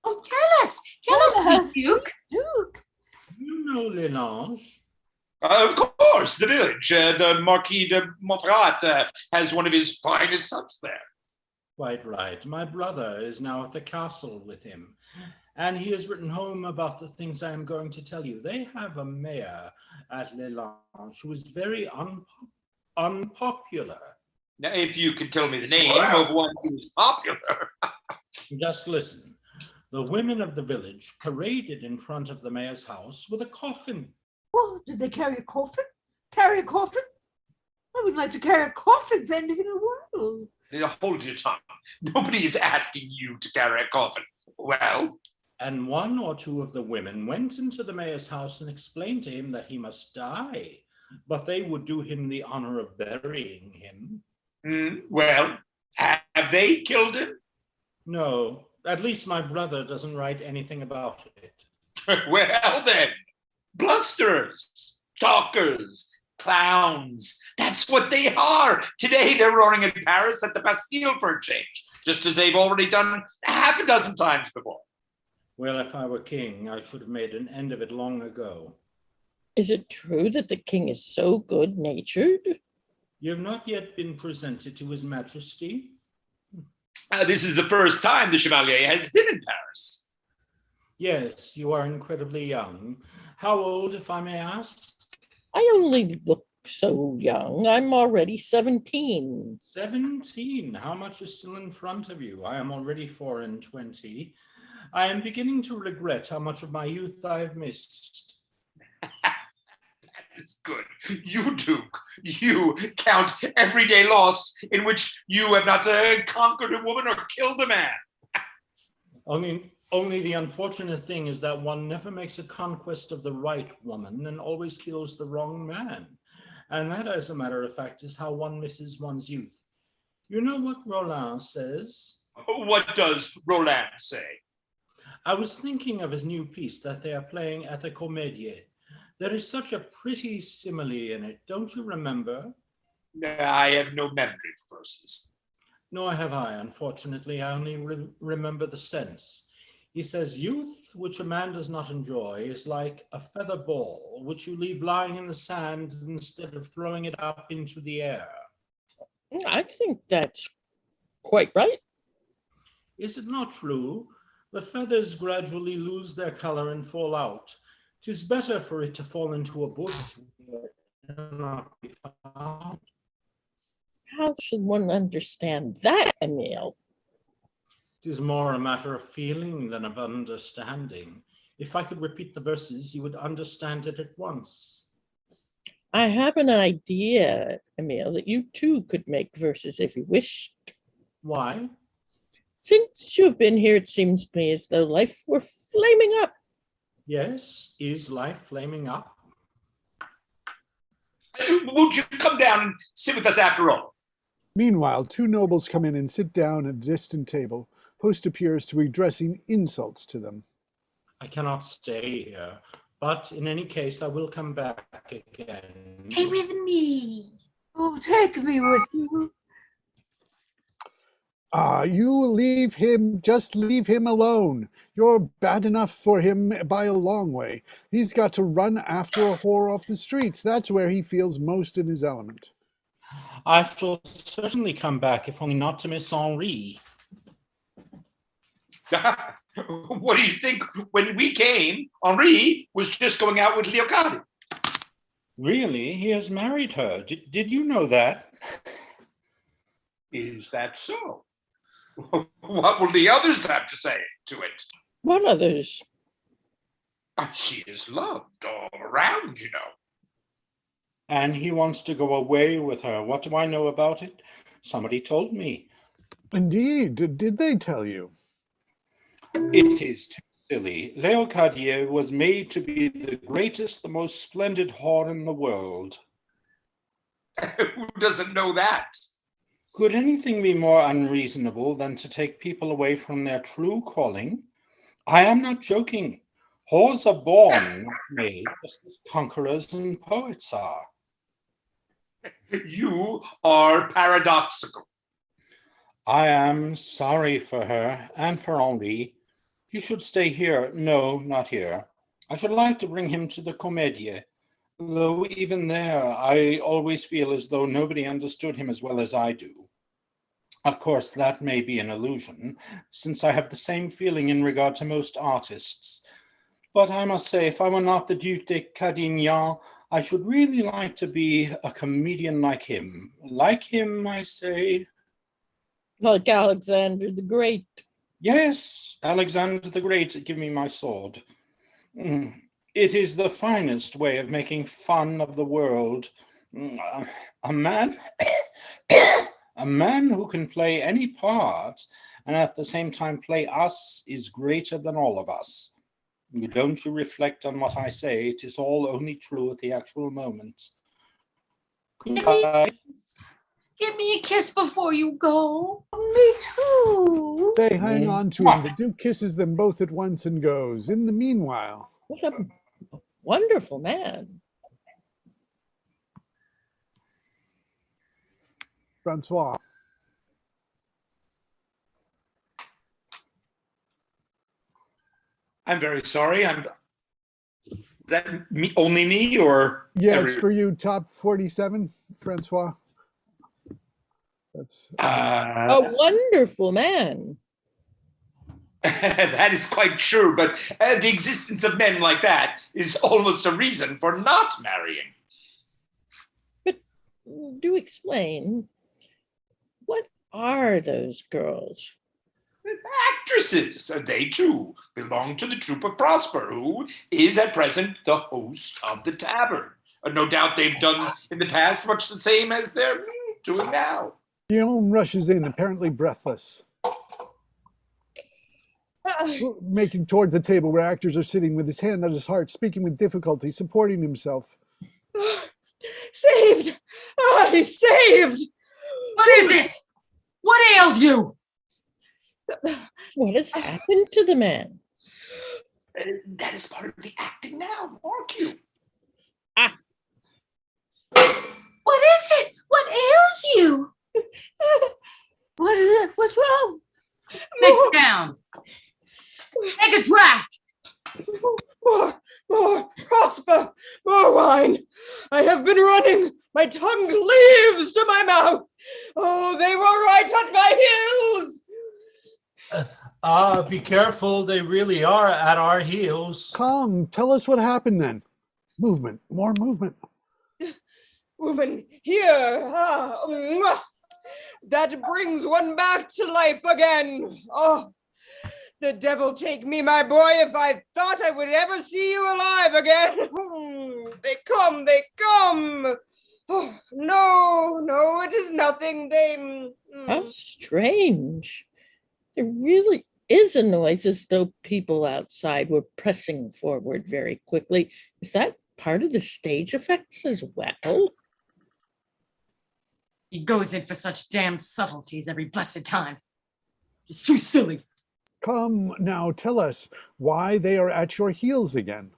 Oh, tell us, sweet Duke. Duke. You know Lelange? Of course, the village. The Marquis de Montferrat has one of his finest huts there. Quite right. My brother is now at the castle with him, and he has written home about the things I am going to tell you. They have a mayor at Lelange who is very unpopular. Now, if you could tell me the name of one who is popular. Just listen. The women of the village paraded in front of the mayor's house with a coffin. Oh, did they carry a coffin? Carry a coffin? I would like to carry a coffin for anything in the world. Hold your tongue. Nobody is asking you to carry a coffin. Well, And one or two of the women went into the mayor's house and explained to him that he must die, but they would do him the honor of burying him. Well, have they killed him? No, at least my brother doesn't write anything about it. Well then, blusterers, talkers, clowns. That's what they are. Today they're roaring in Paris at the Bastille for a change, just as they've already done half a dozen times before. Well, if I were king, I should have made an end of it long ago. Is it true that the king is so good-natured? You have not yet been presented to His Majesty? This is the first time the Chevalier has been in Paris. Yes, you are incredibly young. How old, if I may ask? I only look so young. I'm already 17. 17? How much is still in front of you? I am already 24. I am beginning to regret how much of my youth I have missed. That is good. You, Duke, you count every day lost in which you have not conquered a woman or killed a man. Only the unfortunate thing is that one never makes a conquest of the right woman and always kills the wrong man. And that, as a matter of fact, is how one misses one's youth. You know what Roland says? What does Roland say? I was thinking of his new piece that they are playing at the Comédie. There is such a pretty simile in it, don't you remember? I have no memory for verses. Nor have I, unfortunately. I only remember the sense. He says, youth, which a man does not enjoy, is like a feather ball, which you leave lying in the sand instead of throwing it up into the air. I think that's quite right. Is it not true? The feathers gradually lose their color and fall out. 'Tis better for it to fall into a bush and not be found. How should one understand that, Emile? It is more a matter of feeling than of understanding. If I could repeat the verses, you would understand it at once. I have an idea, Emile, that you too could make verses if you wished. Why? Since you've been here, it seems to me as though life were flaming up. Yes, is life flaming up? Won't you come down and sit with us after all? Meanwhile, two nobles come in and sit down at a distant table. Host appears to be addressing insults to them. I cannot stay here, but in any case, I will come back again. Stay with me. Oh, take me with you. You leave him, just leave him alone. You're bad enough for him by a long way. He's got to run after a whore off the streets. That's where he feels most in his element. I shall certainly come back, if only not to Miss Henri. What do you think? When we came, Henri was just going out with Leocadie. Really? He has married her. Did you know that? Is that so? What will the others have to say to it? What others? She is loved all around, you know. And he wants to go away with her. What do I know about it? Somebody told me. Indeed. Did they tell you? It is too silly. Leocadie was made to be the greatest, the most splendid whore in the world. Who doesn't know that? Could anything be more unreasonable than to take people away from their true calling? I am not joking. Whores are born, not made, just as conquerors and poets are. You are paradoxical. I am sorry for her and for Henri. He should stay here. No, not here. I should like to bring him to the Comédie, though even there I always feel as though nobody understood him as well as I do. Of course, that may be an illusion, since I have the same feeling in regard to most artists. But I must say, if I were not the Duc de Cadignan, I should really like to be a comedian like him. Like him, I say. Like Alexander the Great. Yes, Alexander the Great, give me my sword. It is the finest way of making fun of the world. A man, a man who can play any part and at the same time play us is greater than all of us. Don't you reflect on what I say, it is all only true at the actual moment. Goodbye. Give me a kiss before you go. Me too. They hang on to him. The Duke kisses them both at once and goes. In the meanwhile, What a wonderful man. Francois. I'm very sorry. Is that me, only me, or Yeah, it's for you, top 47, Francois. That's A wonderful man. that is quite true, but the existence of men like that is almost a reason for not marrying. Do explain. What are those girls? Actresses. They too belong to the troupe of Prosper, who is at present the host of the tavern. No doubt they've done in the past much the same as they're doing now. Guillaume rushes in, apparently breathless, making toward the table where actors are sitting with his hand on his heart, speaking with difficulty, supporting himself. Saved! I saved! What is it? What ails you? What has happened to the man? That is part of the acting now, mark you. What is it? What ails you? What is it? What's wrong? Sit down. Take a draft. More, Prosper, more wine. I have been running. My tongue cleaves to my mouth. Oh, they were right at my heels. Be careful. They really are at our heels. Come, tell us what happened then. Movement, more movement. Woman, here. That brings one back to life again. Oh, the devil take me, my boy, if I thought I would ever see you alive again. They come. Oh, no, it is nothing. How strange. There really is a noise as though people outside were pressing forward very quickly. Is that part of the stage effects as well? He goes in for such damn subtleties every blessed time. It's too silly. Come now, tell us why they are at your heels again.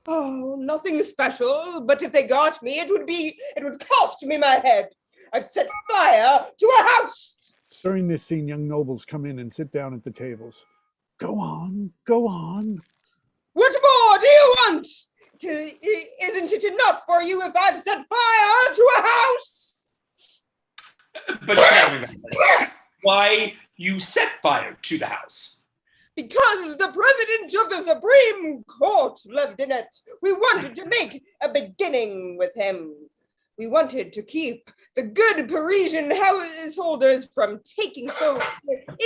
Oh, nothing special, but if they got me, it would cost me my head. I've set fire to a house. During this scene, young nobles come in and sit down at the tables. Go on, go on. What more do you want? Isn't it enough for you if I've set fire to a house? But tell me, why you set fire to the house? Because the president of the Supreme Court lived in it. We wanted to make a beginning with him. We wanted to keep the good Parisian householders from taking folks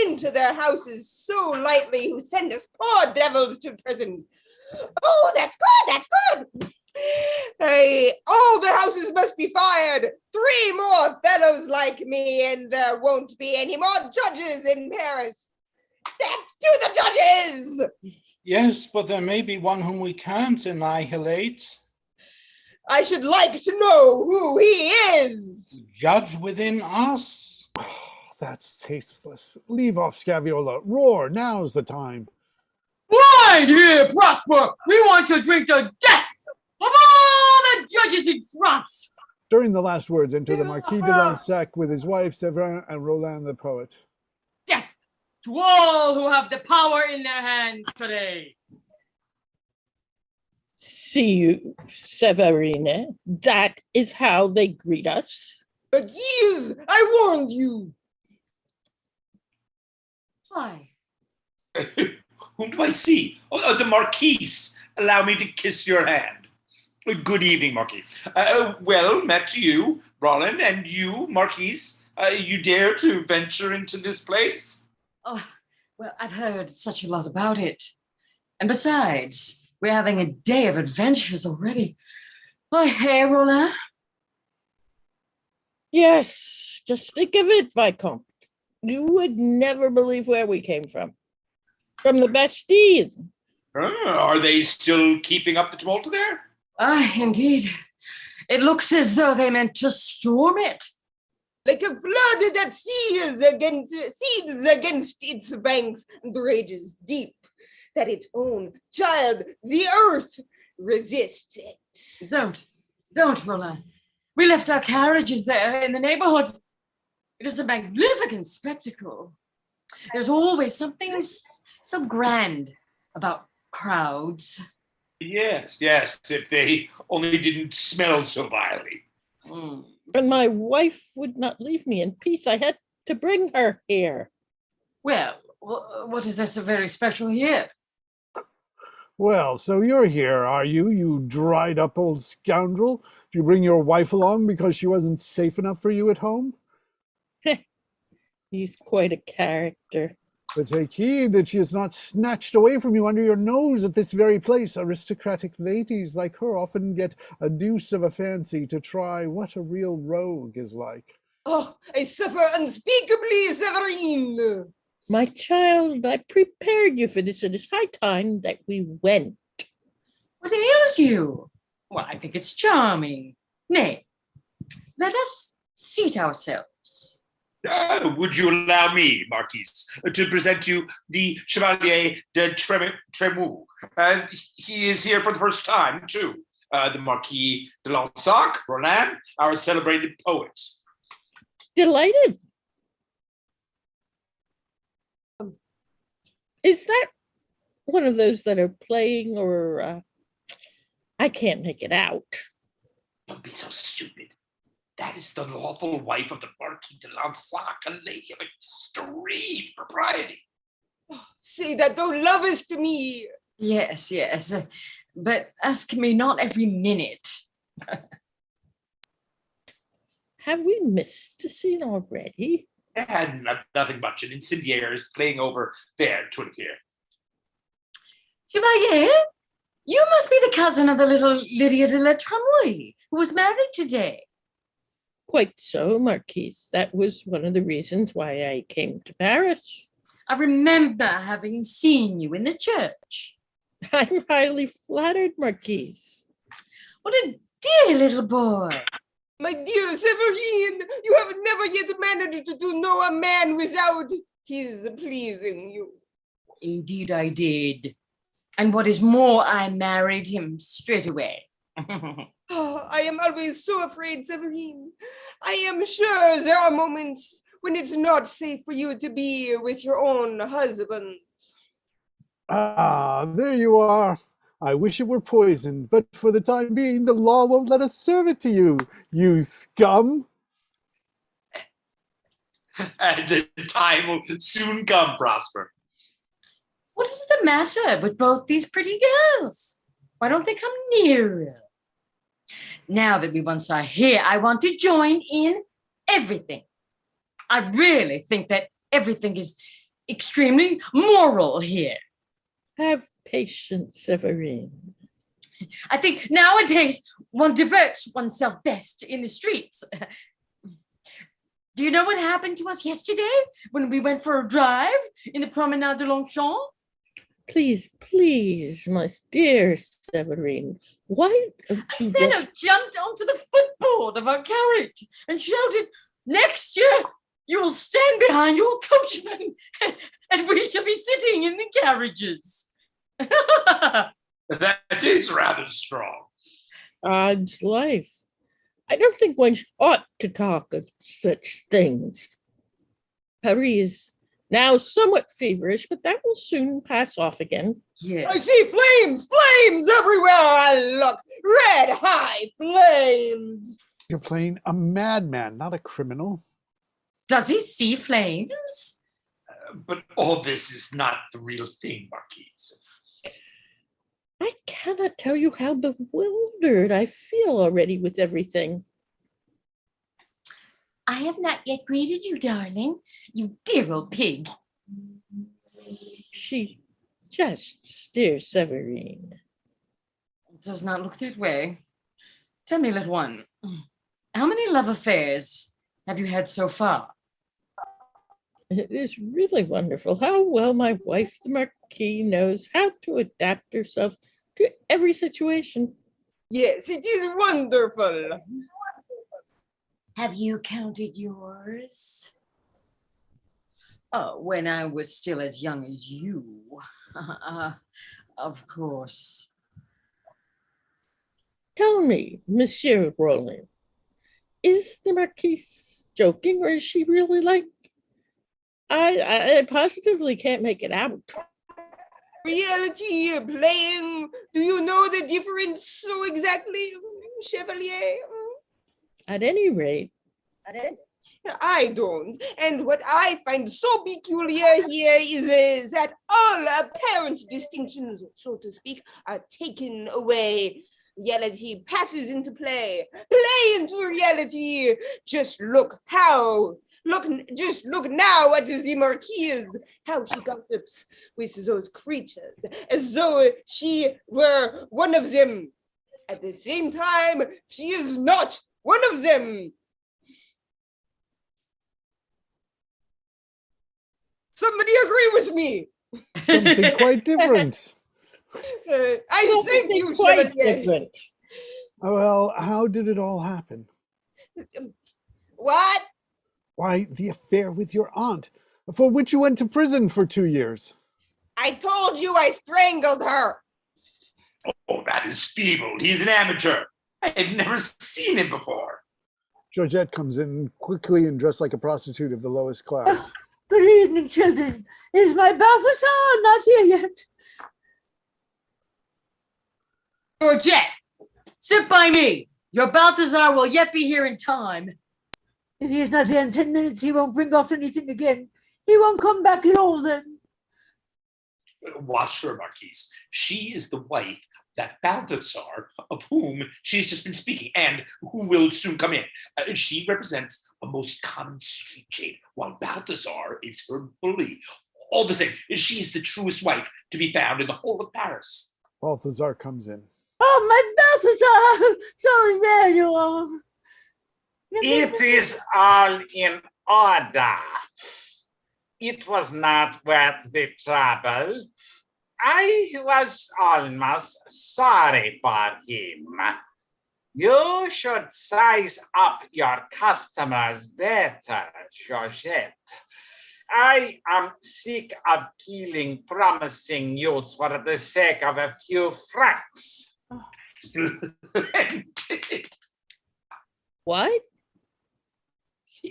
into their houses so lightly who send us poor devils to prison. Oh, that's good. All the houses must be fired. 3 more fellows like me, and there won't be any more judges in Paris. Death to the judges! Yes, but there may be one whom we can't annihilate. I should like to know who he is. Judge within us. That's tasteless. Leave off, Scaviola. Roar, now's the time. Right here, Prosper. We want to drink the death of all the judges in France. During the last words, enter the Marquis de Lansac with his wife, Severin, and Roland the poet. Death to all who have the power in their hands today. See you, Severine. That is how they greet us. Yes, I warned you. Why? Whom do I see? Oh, the Marquise. Allow me to kiss your hand. Good evening, Marquis. Well met to you, Roland, and you, Marquise. You dare to venture into this place? Oh, well, I've heard such a lot about it. And besides, we're having a day of adventures already. Oh, hey, Roland? Yes, just think of it, Vicomte. You would never believe where we came from. From the Bastille. Are they still keeping up the tumult there? Indeed. It looks as though they meant to storm it. Like a flood that seethes against its banks and rages deep, that its own child, the earth, resists it. Don't, Roland. We left our carriages there in the neighborhood. It is a magnificent spectacle. There's always something so grand about crowds. Yes, if they only didn't smell so vilely. And my wife would not leave me in peace. I had to bring her here. Well, what is there so very special here? Well, so you're here, are you, you dried up old scoundrel? Do you bring your wife along because she wasn't safe enough for you at home? He's quite a character. But take heed that she is not snatched away from you under your nose at this very place. Aristocratic ladies like her often get a deuce of a fancy to try what a real rogue is like. Oh, I suffer unspeakably, Severine. My child, I prepared you for this. It is high time that we went. What ails you? Well, I think it's charming. Nay, let us seat ourselves. Would you allow me, Marquise, to present you the Chevalier de Tremouille? He is here for the first time, too. The Marquis de Lansac, Roland, our celebrated poet. Delighted. Is that one of those that are playing, or I can't make it out? Don't be so stupid. That is the lawful wife of the Marquis de Lansac, a lady of extreme propriety. Oh, say that thou lovest me. Yes, but ask me not every minute. Have we missed a scene already? Nothing much. An incendiary is playing over there, to here. Chevalier, you must be the cousin of the little Lydia de la Tremouille, who was married today. Quite so, Marquise. That was one of the reasons why I came to Paris. I remember having seen you in the church. I'm highly flattered, Marquise. What a dear little boy. My dear Severine, you have never yet managed to know a man without his pleasing you. Indeed I did. And what is more, I married him straight away. Oh, I am always so afraid, Severine. I am sure there are moments when it's not safe for you to be with your own husband. Ah, there you are. I wish it were poisoned, but for the time being, the law won't let us serve it to you, you scum. And the time will soon come, Prosper. What is the matter with both these pretty girls? Why don't they come nearer? Now that we once are here, I want to join in everything. I really think that everything is extremely moral here. Have patience, Severine. I think nowadays one diverts oneself best in the streets. Do you know what happened to us yesterday when we went for a drive in the Promenade de Longchamp? Please, my dear Severine, why don't you Fenner jumped onto the footboard of our carriage and shouted, "Next year, you will stand behind your coachman and we shall be sitting in the carriages." That is rather strong. Odds life. I don't think one ought to talk of such things. Paris is now somewhat feverish, but that will soon pass off again. Yes. I see flames everywhere I look. Red high flames. You're playing a madman, not a criminal. Does he see flames? But all this is not the real thing, Marquise. I cannot tell you how bewildered I feel already with everything. I have not yet greeted you, darling. You dear old pig. She jests, dear Severine. It does not look that way. Tell me, little one, how many love affairs have you had so far? It is really wonderful how well my wife, the Marquis, knows how to adapt herself to every situation. Yes, it is wonderful. Have you counted yours? Oh, when I was still as young as you. Of course. Tell me, Monsieur Roland, is the Marquise joking or is she really like? I positively can't make it out. Reality playing. Do you know the difference so exactly, Chevalier? At any rate, I don't. And what I find so peculiar here is that all apparent distinctions, so to speak, are taken away. Reality passes into play into reality. Just look how. Just look now at the Marquise, how she gossips with those creatures, as though she were one of them. At the same time, she is not one of them. Somebody agree with me. Something quite different. I thank you, quite Chevalier. different. Well, how did it all happen? What? Why, the affair with your aunt, for which you went to prison for 2 years. I told you I strangled her. Oh, that is feeble. He's an amateur. I had never seen him before. Georgette comes in quickly and dressed like a prostitute of the lowest class. Good evening, children. Is my Balthazar not here yet? Georgette, sit by me. Your Balthazar will yet be here in time. If he is not here in 10 minutes, he won't bring off anything again. He won't come back at all then. Watch her, Marquise. She is the wife, that Balthazar, of whom she's just been speaking, and who will soon come in. She represents a most common street jade, while Balthazar is her bully. All the same, she's the truest wife to be found in the whole of Paris. Balthazar comes in. Oh, my Balthazar! So there you are. It is all in order. It was not worth the trouble. I was almost sorry for him. You should size up your customers better, Georgette. I am sick of killing promising youths for the sake of a few francs. What?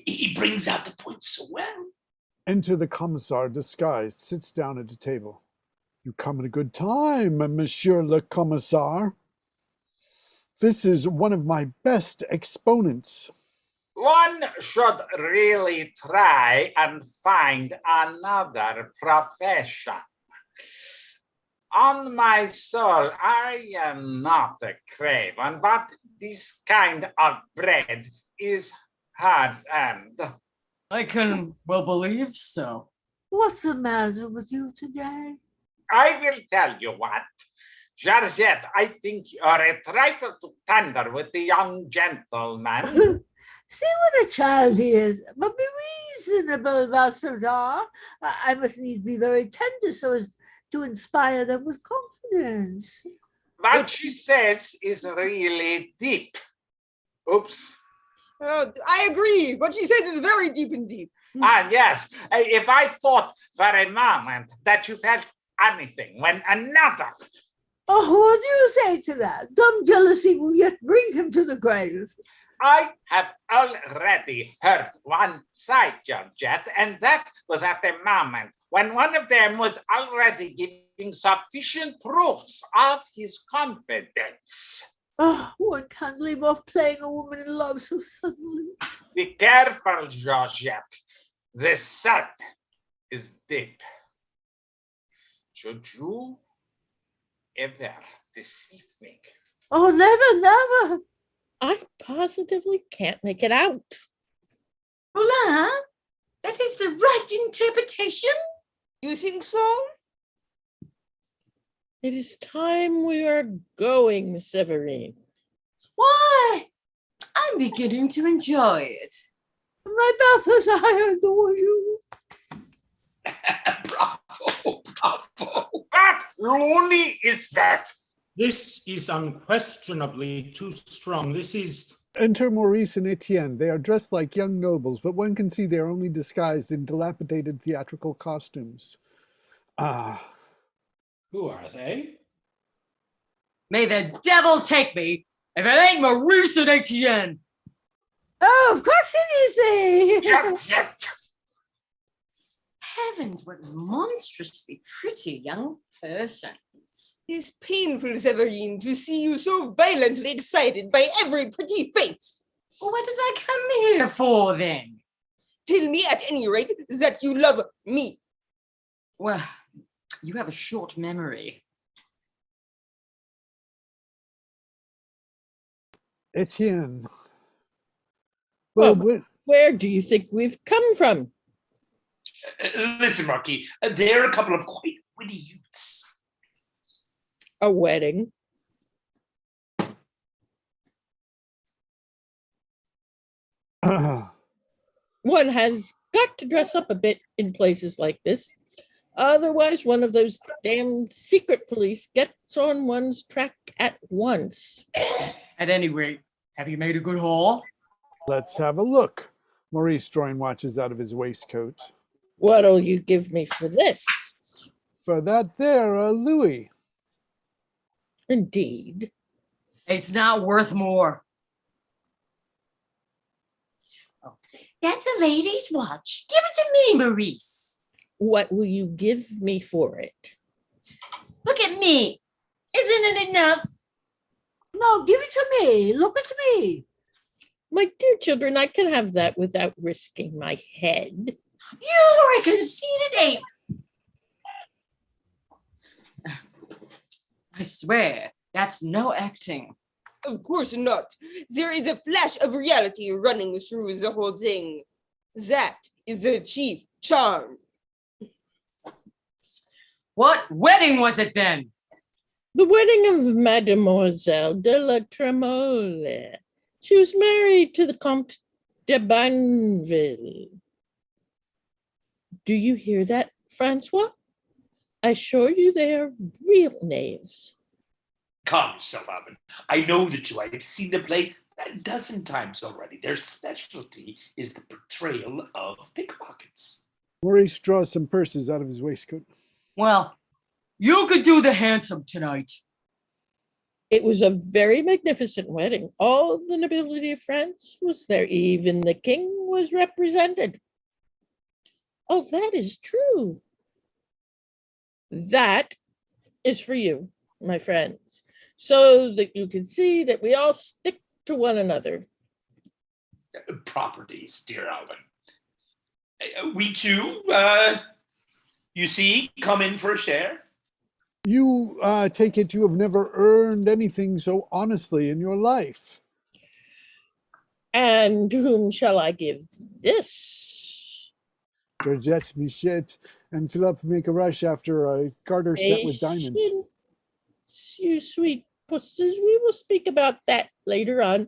He brings out the point so well. Enter the commissar, disguised, sits down at a table. You come at a good time, Monsieur le Commissar. This is one of my best exponents. One should really try and find another profession. On my soul, I am not a craven, but this kind of bread is hard-earned. I can well believe so. What's the matter with you today? I will tell you what. Georgette, I think you're a trifle too tender with the young gentleman. See what a child he is, but be reasonable, Balthazar. I must needs be very tender so as to inspire them with confidence. What she says is really deep. Oops. I agree. What she says is very deep indeed. Ah, yes. If I thought for a moment that you felt anything when another... Oh, what do you say to that? Dumb jealousy will yet bring him to the grave. I have already heard one side, Georgette, and that was at the moment when one of them was already giving sufficient proofs of his confidence. Oh, one can't leave off playing a woman in love so suddenly. Be careful, Georgette. The sap is deep. Should you ever deceive me? Oh, never, never. I positively can't make it out. Roland, that is the right interpretation? You think so? It is time we are going, Severine. Why? I'm beginning to enjoy it. My Balthazar, I adore you. Bravo, bravo. What loony is that? This is unquestionably too strong. This is Enter Maurice and Etienne. They are dressed like young nobles, but one can see they are only disguised in dilapidated theatrical costumes. Ah. who are they? May the devil take me if it ain't Maurice and Etienne. Oh, of course it is. Yet. Heavens, what monstrously pretty young persons. It's painful, Severine, to see you so violently excited by every pretty face. Well, what did I come here for then? Tell me at any rate that you love me. Well, you have a short memory. Etienne. Well, where do you think we've come from? Listen, Marquis, they're a couple of quite witty youths. A wedding. One has got to dress up a bit in places like this. Otherwise, one of those damn secret police gets on one's track at once. At any rate, have you made a good haul? Let's have a look. Maurice drawing watches out of his waistcoat. What'll you give me for this? For that there, a louis. Indeed. It's not worth more. That's a lady's watch. Give it to me, Maurice. What will you give me for it? Look at me. Isn't it enough? No, give it to me. Look at me. My dear children, I can have that without risking my head. You're a conceited ape. I swear, that's no acting. Of course not. There is a flash of reality running through the whole thing. That is the chief charm. What wedding was it then? The wedding of Mademoiselle de la Tremole. She was married to the Comte de Banville. Do you hear that, Francois? I assure you they are real knaves. Calm yourself, Alvin. I know that you. I've seen the play a dozen times already. Their specialty is the portrayal of pickpockets. Maurice draws some purses out of his waistcoat. Well, you could do the handsome tonight. It was a very magnificent wedding. All the nobility of France was there. Even the king was represented. Oh, that is true. That is for you, my friends, so that you can see that we all stick to one another. Properties, dear Alvin. We too, you see, come in for a share. You take it you have never earned anything so honestly in your life. And to whom shall I give this? Georgette, Michette, and Philippe make a rush after a garter set with diamonds. Patience, you sweet pusses. We will speak about that later on.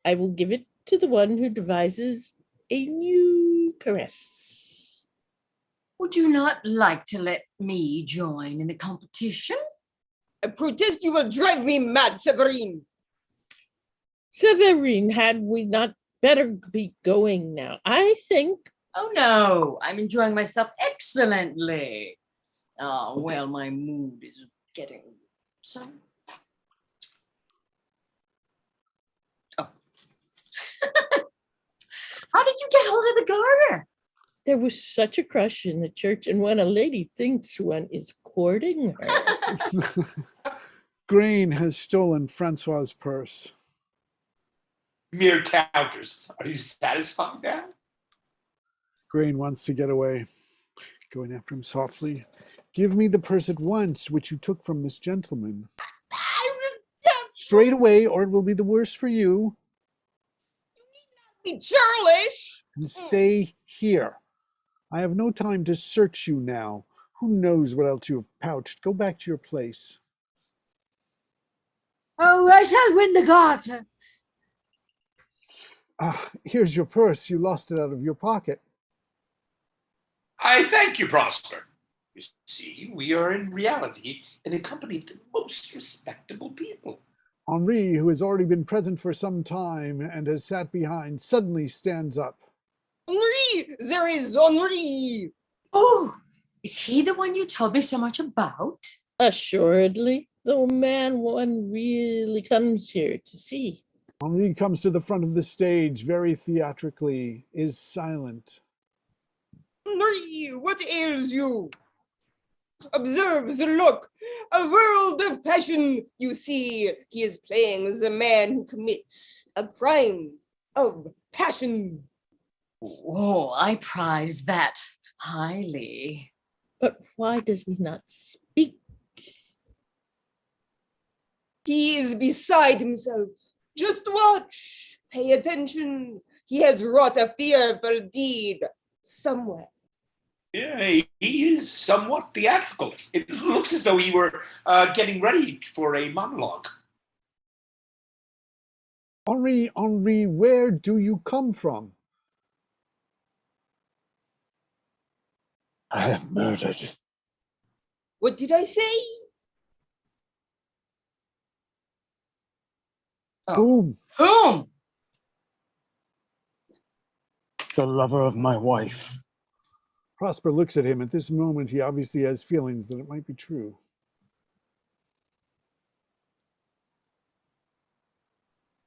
I will give it to the one who devises a new caress. Would you not like to let me join in the competition? I protest you will drive me mad, Severine. Severine, had we not better be going now? I think. Oh no, I'm enjoying myself excellently. Oh, well, my mood is getting some. Oh. How did you get hold of the garter? There was such a crush in the church, and when a lady thinks one is courting her. Grain has stolen Francois's purse. Mere counters. Are you satisfied now? Grain wants to get away. Going after him softly. Give me the purse at once, which you took from this gentleman. Straight away, or it will be the worse for you. Be churlish. And stay here. I have no time to search you now. Who knows what else you have pouched? Go back to your place. Oh, I shall win the garter. Ah, here's your purse. You lost it out of your pocket. I thank you, Prosper. You see, we are in reality in a company of the most respectable people. Henri, who has already been present for some time and has sat behind, suddenly stands up. Henri! There is Henri! Oh, is he the one you told me so much about? Assuredly, the man one really comes here to see. Henri comes to the front of the stage very theatrically, is silent. Henri, what ails you? Observe the look, a world of passion. You see, he is playing the man who commits a crime of passion. Oh, I prize that highly. But why does he not speak? He is beside himself. Just watch, pay attention. He has wrought a fearful deed somewhere. Yeah, he is somewhat theatrical. It looks as though he were getting ready for a monologue. Henri, where do you come from? I have murdered. What did I say? Whom? Whom? The lover of my wife. Prosper looks at him. At this moment, he obviously has feelings that it might be true.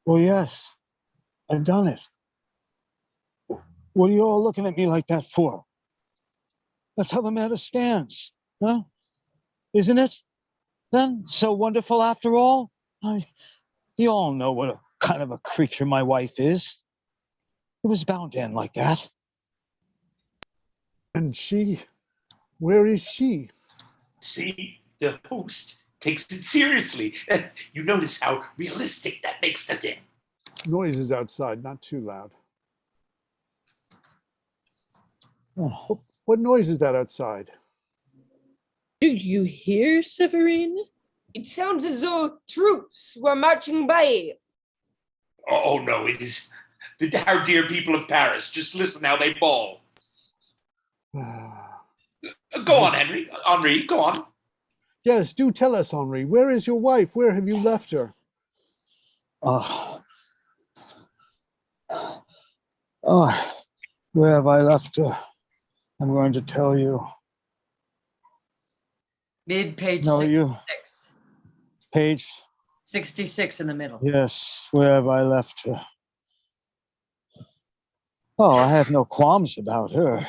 Well, yes, I've done it. What are you all looking at me like that for? That's how the matter stands, huh? Isn't it? Then, so wonderful after all? You all know what a kind of a creature my wife is. It was bound to end like that. And she? Where is she? See, the host takes it seriously. You notice how realistic that makes the thing. Noise is outside, not too loud. Oh. What noise is that outside? Do you hear, Severine? It sounds as though troops were marching by. Oh no, it is our dear people of Paris. Just listen how they bawl. Go on, Henri, go on. Yes, do tell us, Henri. Where is your wife? Where have you left her? Where have I left her? I'm going to tell you. Mid-page No, 66. Page 66 in the middle. Yes, where have I left her? Oh, I have no qualms about her.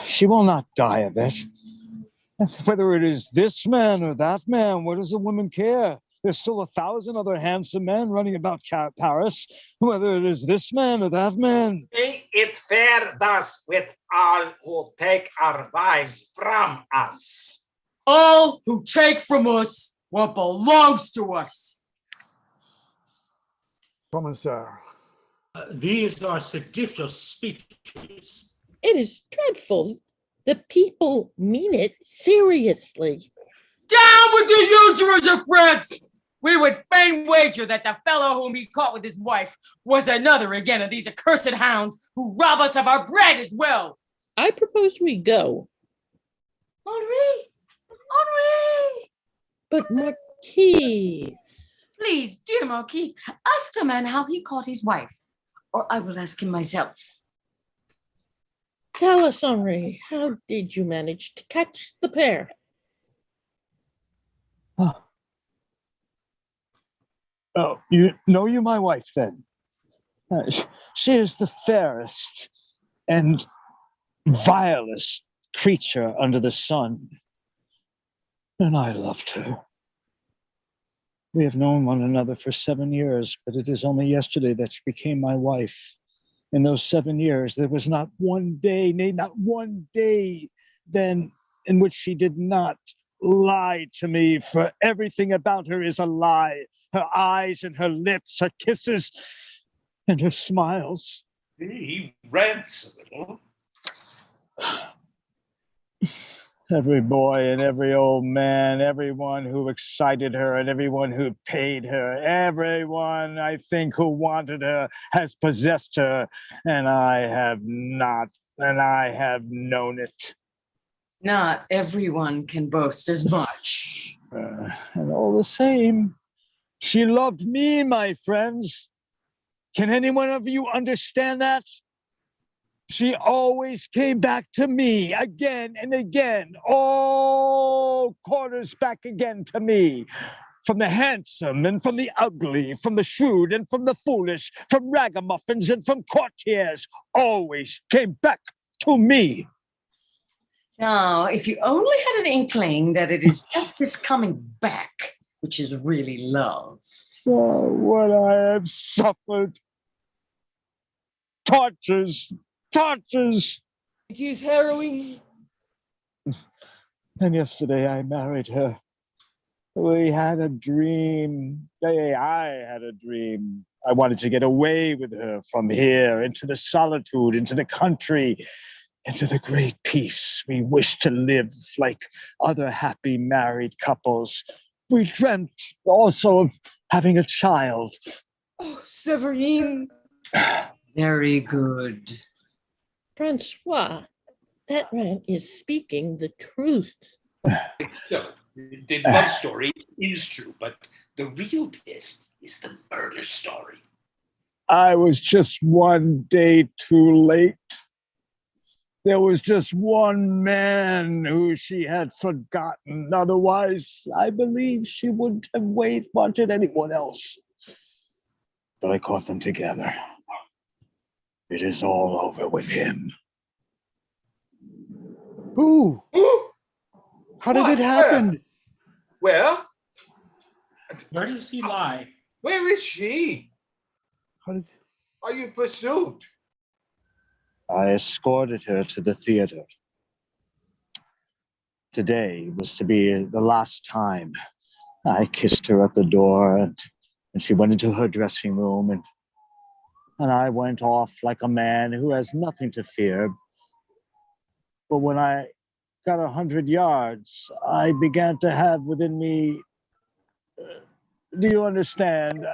She will not die of it. Whether it is this man or that man, what does a woman care? There's still 1,000 other handsome men running about Paris, whether it is this man or that man. May it fare thus with all who take our wives from us. All who take from us what belongs to us. Commissar. These are seditious speeches. It is dreadful. The people mean it seriously. Down with the usurers of France! We would fain wager that the fellow whom he caught with his wife was another again of these accursed hounds who rob us of our bread as well. I propose we go. Henri! Henri! But Marquise. Please, dear Marquise, ask the man how he caught his wife, or I will ask him myself. Tell us, Henri, how did you manage to catch the pair? Oh, you know my wife then? She is the fairest and vilest creature under the sun. And I loved her. We have known one another for 7 years, but it is only yesterday that she became my wife. In those 7 years, there was not one day, nay, not one day then in which she did not lie to me, for everything about her is a lie. Her eyes and her lips, her kisses and her smiles. He rants a little. Every boy and every old man, everyone who excited her and everyone who paid her, everyone I think who wanted her has possessed her, and I have not. and I have known it. Not everyone can boast as much. And all the same, she loved me, my friends. Can any one of you understand that? She always came back to me again and again, all quarters back again to me. From the handsome and from the ugly, from the shrewd and from the foolish, from ragamuffins and from courtiers, always came back to me. Now, if you only had an inkling that it is just this coming back, which is really love. Oh, what I have suffered. Tortures, tortures. It is harrowing. And yesterday I married her. We had a dream. I had a dream. I wanted to get away with her from here, into the solitude, into the country, into the great peace. We wished to live like other happy married couples. We dreamt also of having a child. Oh, Severine. Very good. Francois, that man is speaking the truth. So, the love story is true, but the real bit is the murder story. I was just one day too late. There was just one man who she had forgotten. Otherwise, I believe she wouldn't have wanted anyone else. But I caught them together. It is all over with him. Who? How did it happen? Where? Where does he lie? Where is she? How did? Are you pursued? I escorted her to the theater. Today was to be the last time. I kissed her at the door, and she went into her dressing room, and I went off like a man who has nothing to fear. But when I got 100 yards, I began to have within me, do you understand,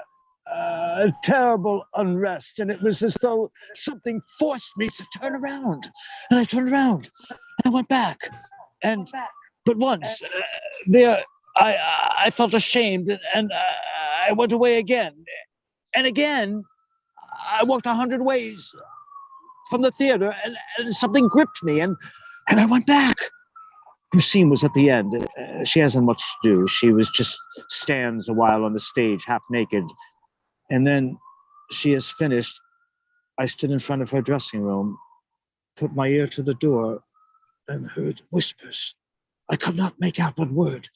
a terrible unrest. And it was as though something forced me to turn around. And I turned around, and I went back. But once, there, I felt ashamed, and I went away again. And again, I walked 100 ways from the theater, and something gripped me, and I went back. Her scene was at the end. She hasn't much to do. She was just stands a while on the stage, half naked. And then she is finished. I stood in front of her dressing room, put my ear to the door, and heard whispers. I could not make out one word.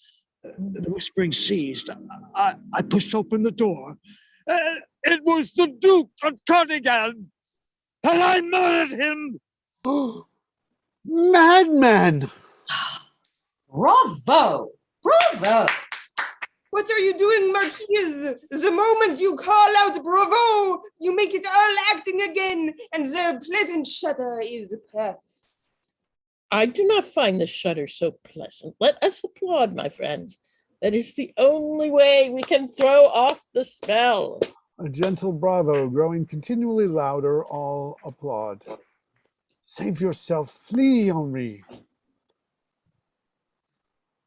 The whispering ceased. I pushed open the door. It was the Duke of Cardigan, and I murdered him. Madman! Bravo! Bravo! What are you doing, Marquise? The moment you call out bravo, you make it all acting again, and the pleasant shudder is past. I do not find the shudder so pleasant. Let us applaud, my friends. That is the only way we can throw off the spell. A gentle bravo growing continually louder, all applaud. Save yourself, flee, Henri.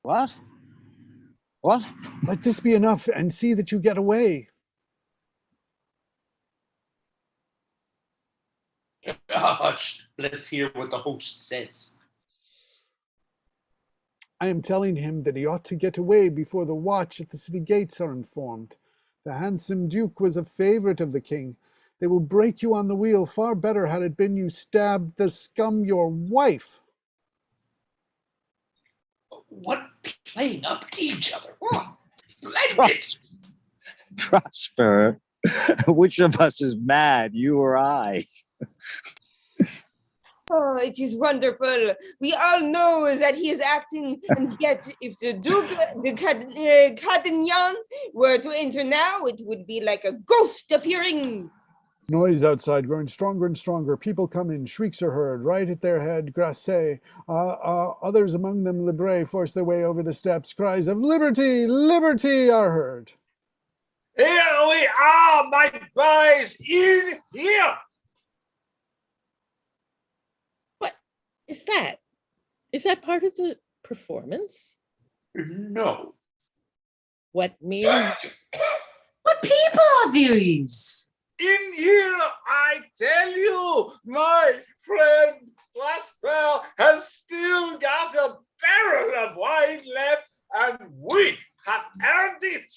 What? What? Let this be enough and see that you get away. Hush, let's hear what the host says. I am telling him that he ought to get away before the watch at the city gates are informed. The handsome Duke was a favorite of the king. They will break you on the wheel. Far better had it been you stabbed the scum your wife. What playing up to each other? Oh, splendid. Prosper, which of us is mad, you or I? Oh, it is wonderful. We all know that he is acting, and yet if the Duke de Cardignan were to enter now, it would be like a ghost appearing. Noise outside growing stronger and stronger. People come in. Shrieks are heard. Right at their head, Grasset. Others among them, Lebray, force their way over the steps. Cries of liberty, liberty are heard. Here we are, my boys, in here. Is that part of the performance? No. What means What people are these? In here, I tell you, my friend Laswell has still got a barrel of wine left, and we have earned it.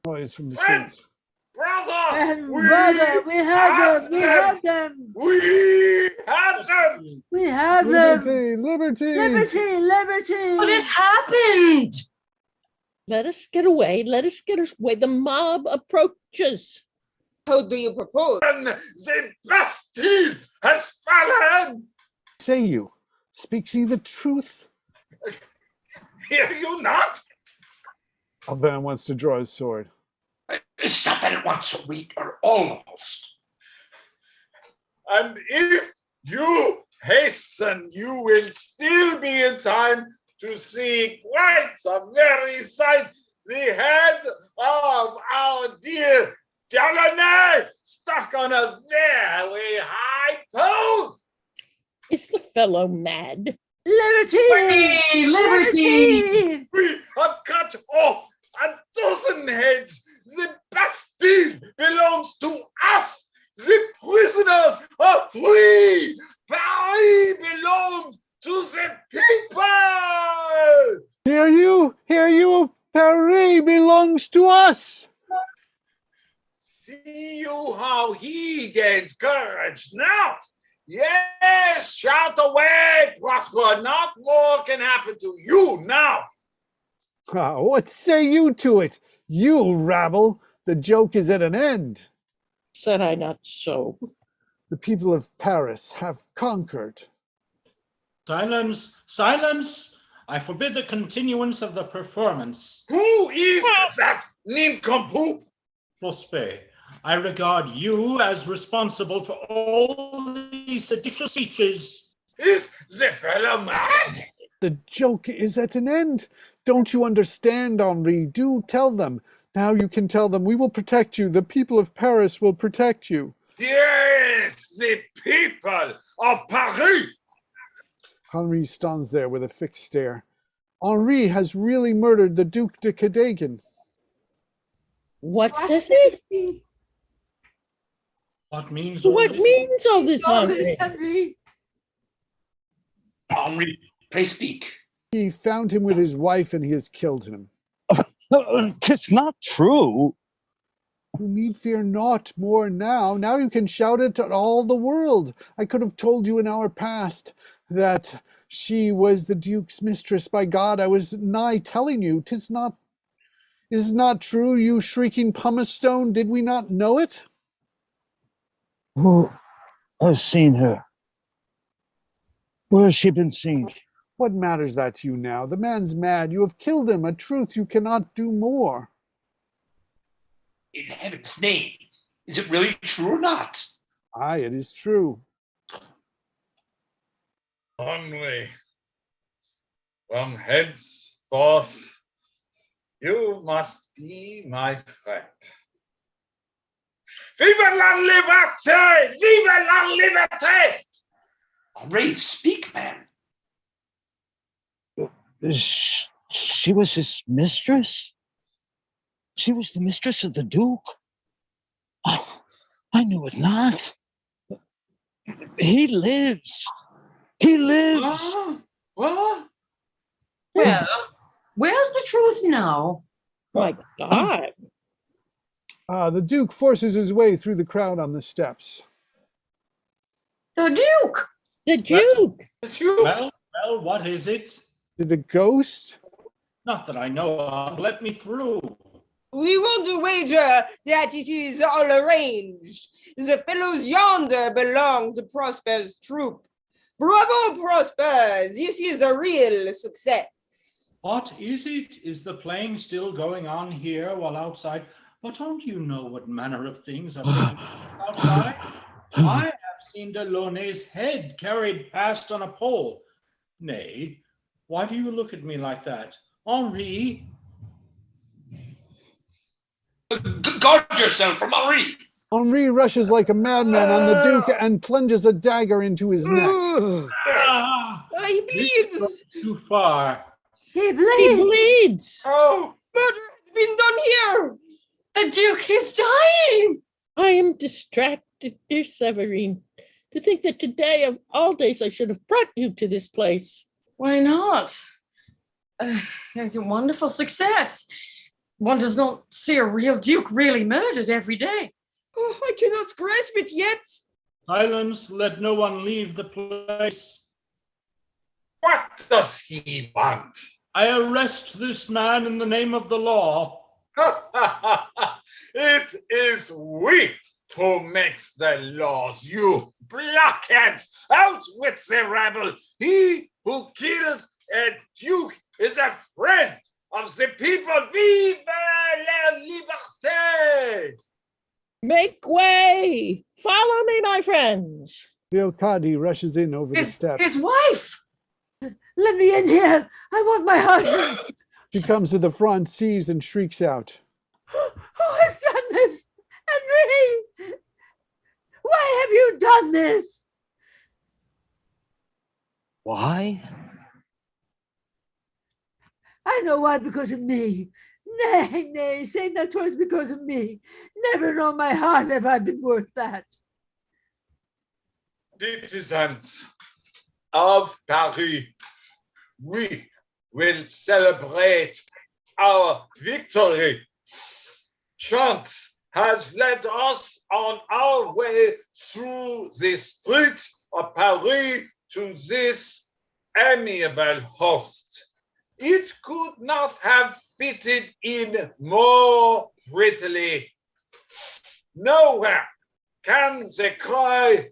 Boys from the Friend, streets. brother, And brother, we have them. We have them. We have them. We have them. Liberty, liberty. Liberty, liberty. What has happened? let us get away? Let us get away. The mob approaches. How do you propose? The Bastille has fallen. Say you, speaks he the truth? Hear you not? Alban wants to draw his sword. Stop that at once, or we are almost. And if you hasten, you will still be in time to see quite a merry sight. The head of our dear Delaunay stuck on a very high pole. Is the fellow mad? Liberty. Liberty, liberty. We have cut off a dozen heads. The Bastille belongs to us. The prisoners are free. Paris belongs to the people. Hear you, Paris belongs to us. See you how he gains courage now. Yes, shout away, Prosper. Not more can happen to you now. What say you to it? You rabble, the joke is at an end. Said I not so? The people of Paris have conquered. Silence, silence! I forbid the continuance of the performance. Who is that nincompoop? Prosper, I regard you as responsible for all these seditious speeches. Is the fellow mad? The joke is at an end. Don't you understand, Henri? Do tell them. Now you can tell them we will protect you. The people of Paris will protect you. Yes, the people of Paris. Henri stands there with a fixed stare. Henri has really murdered the Duc de Cadogan. What says it? What means all What this? means all this, All Henri? this, Henry. Henri, pray speak. He found him with his wife and he has killed him. 'Tis not true. You need fear naught more now. Now you can shout it to all the world. I could have told you in our past that she was the Duke's mistress. By God, I was nigh telling you. 'Tis not. Is it not true, you shrieking pumice stone? Did we not know it? Who has seen her? Where has she been seen? What matters that to you now? The man's mad. You have killed him. A truth you cannot do more. In heaven's name, is it really true or not? Aye, it is true. Henri, from henceforth, you must be my friend. Vive la liberté! Vive la liberté! Henri, speak, man. She was his mistress? She was the mistress of the Duke? Oh, I knew it not. He lives. He lives. What? Well, where's the truth now? My God. The Duke forces his way through the crowd on the steps. The Duke. The Duke. Well, what is it? Did a ghost? Not that I know of. Let me through. We won't wager that it is all arranged. The fellows yonder belong to Prosper's troop. Bravo, Prosper! This is a real success. What is it? Is the playing still going on here while outside? But don't you know what manner of things are taking place outside? I have seen Delaunay's head carried past on a pole. Nay, why do you look at me like that? Henri, Guard yourself from Henri. Henri rushes like a madman on the Duke and plunges a dagger into his neck. Ah, He this bleeds. goes too far. He He bleeds. bleeds. Oh, Murder has been done here. The Duke is dying. I am distracted, dear Severine. To think that today of all days I should have brought you to this place. Why not? It's a wonderful success. One does not see a real Duke really murdered every day. Oh, I cannot grasp it yet. Silence, let no one leave the place. what does he want? I arrest this man in the name of the law. It is we who makes the laws, you blockheads! Out with the rebel! He who kills a duke is a friend of the people. Vive la liberté! Make way! Follow me, my friends. Leocadi rushes in over the steps. His wife. Let me in here. I want my husband. She comes to the front, sees, and shrieks out. Who has done this? Henri! Why have you done this? Why? I know why, because of me. Nay, nay, say not 'twas because of me. Never in all my heart have I been worth that. Citizens of Paris, we will celebrate our victory. Chance has led us on our way through the streets of Paris to this amiable host. It could not have fitted in more prettily. Nowhere can the cry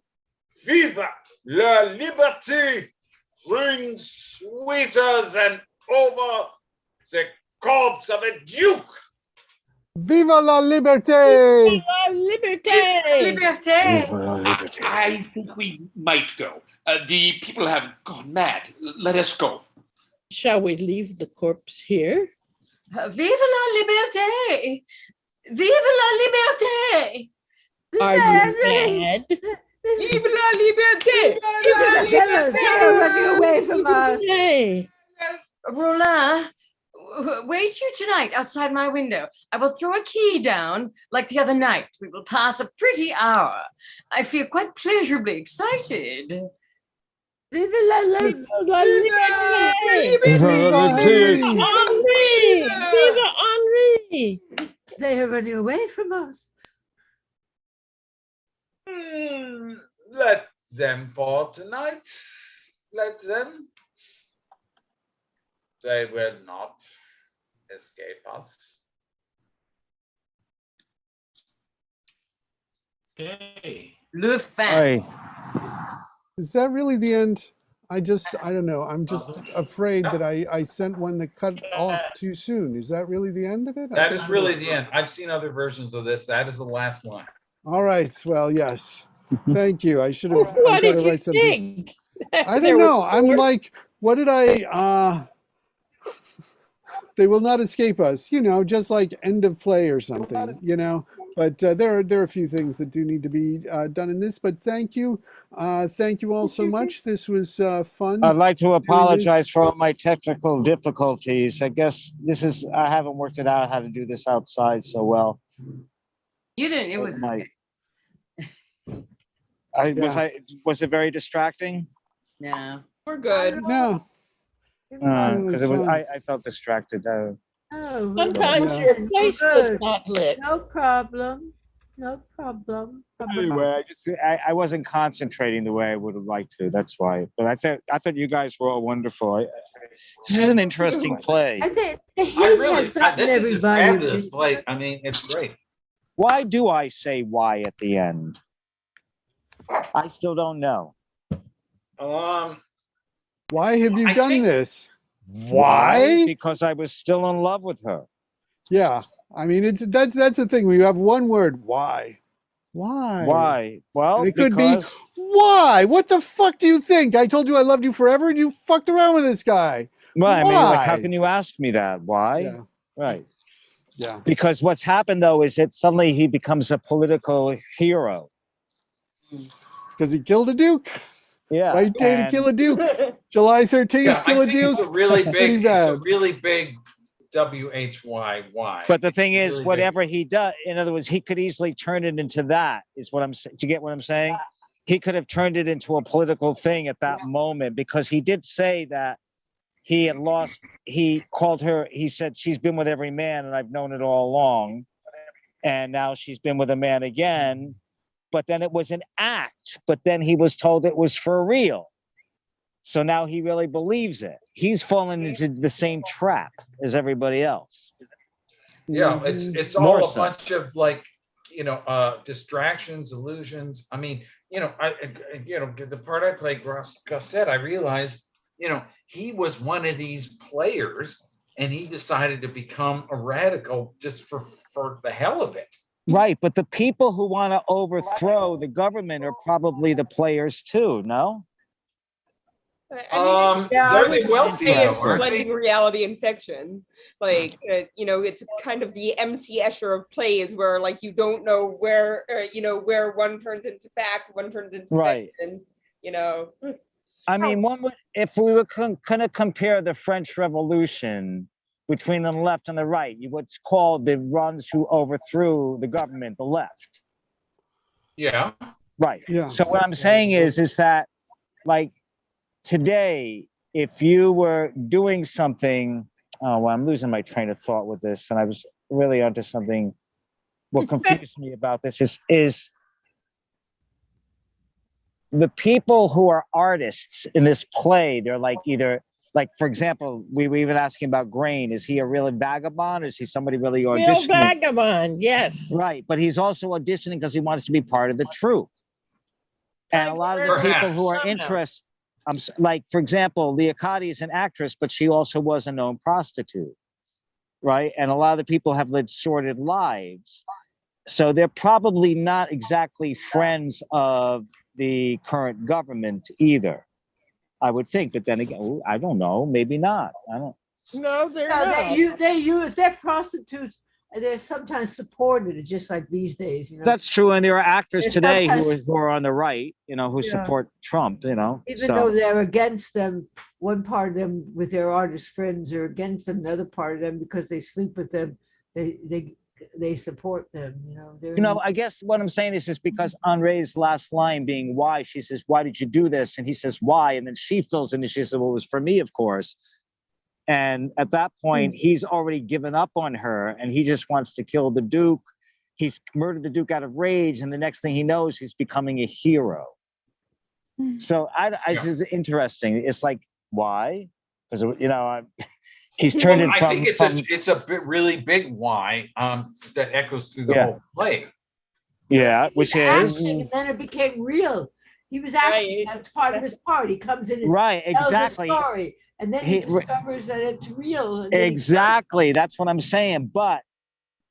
"Vive la liberté" ring sweeter than over the corpse of a duke. Viva la liberté! La liberté! Liberté. I think we might go. The people have gone mad. Let us go. Shall we leave the corpse here? Vive la liberté. Vive la liberté. Are you mad? Vive la liberté. Fellas, they're running away from us. Hey, Roland, wait you tonight outside my window. I will throw a key down like the other night. We will pass a pretty hour. I feel quite pleasurably excited. Vive la liberté. la Liberté! Henri! Viva Henri! They are running away from us. Let them for tonight. Let them. They will not escape us. Okay. Le fin. Aye. Is that really the end? I don't know. I'm just afraid that I sent one that cut off too soon. Is that really the end of it? That is really the end. I've seen other versions of this. That is the last line. All right. Well, yes. Thank you. I should have. What did you think? I don't know. I'm like, what did I? They will not escape us. You know, just like end of play or something. You know. But there are a few things that do need to be done in this. But thank you all so much. This was fun. I'd like to apologize for all my technical difficulties. I guess I haven't worked it out how to do this outside so well. You didn't. It was. Was it very distracting? No. We're good. No. Because was fun. I felt distracted. Oh, Sometimes Yeah. your face was not lit. no problem. No problem. Anyway, I wasn't concentrating the way I would have liked to. That's why. But I thought you guys were all wonderful. This is an interesting play. I think the I heat really, has gotten this is a everybody. fabulous play. I mean, it's great. Why do I say why at the end? I still don't know. Why have you I done think- this? Why? Because I was still in love with her. Yeah. I mean, that's the thing. We have one word. Why? Why? Why? Well, And it could because be why? What the fuck do you think? I told you I loved you forever and you fucked around with this guy. well, I mean, like, how Why? can you ask me that? Why? Yeah. Right. Yeah. Because what's happened though is that suddenly he becomes a political hero. Because he killed a duke. Yeah. Right day to and- kill a duke. July 13th, Yeah, kill I a think duke. it's a really Pretty big. It's a bad. really big WHYY. But the thing It's is, really big. whatever he does, in other words, he could easily turn it into that. Is what I'm saying. Do you get what I'm saying? He could have turned it into a political thing at that moment, because he did say that he had lost. He called her. He said she's been with every man, and I've known it all along. And now she's been with a man again. But then it was an act. But then he was told it was for real. So now he really believes it. He's fallen into the same trap as everybody else. Yeah, it's More all a so. bunch of like, distractions, illusions. I mean, the part I played, Gosset, I realized, he was one of these players, and he decided to become a radical just for the hell of it. Right, but the people who want to overthrow the government are probably the players too, no? They're the wealthy, It's though, aren't blending they? reality and fiction. Like, it's kind of the MC Escher of plays where, like, you don't know where, where one turns into fact, one turns into Right. fiction, I mean, one would, if we were kind of compare the French Revolution between the left and the right, what's called the ones who overthrew the government, the left. Yeah. Right. Yeah. So what I'm saying is that, like, today, if you were doing something, I'm losing my train of thought with this, and I was really onto something. What confused me about this is the people who are artists in this play. They're like either, like, for example, we were even asking about Grain. Is he a real vagabond, or is he somebody really Real auditioning? vagabond, yes. Right, but he's also auditioning because he wants to be part of the troupe. And a lot of the people who are interested, like, for example, Leocati is an actress, but she also was a known prostitute, right? And a lot of the people have led sordid lives. So they're probably not exactly friends of the current government either, I would think. But then again, I don't know, maybe not. I don't. No, they're No, not. they use, they're prostitutes. They're sometimes supported, just like these days, That's true, and there are actors They're today sometimes- who are on the right, who Yeah. support Trump, Even so. though they're against them, one part of them with their artist friends are against them, the other part of them because they sleep with them, they support them. I guess what I'm saying is because Andre's last line being why, she says, why did you do this? And he says, why? And then she fills in and she says, well, it was for me, of course. And at that point, he's already given up on her, and he just wants to kill the Duke. He's murdered the Duke out of rage, and the next thing he knows, he's becoming a hero. So it's just interesting. It's like, why? Because he's turned it I from. think it's a really big why that echoes through the whole play. Yeah, which is acting, and then it became real. He was acting. That's part of his part. He comes in and right, tells exactly. a story, and then he discovers that it's real. And then Exactly. That's what I'm saying. But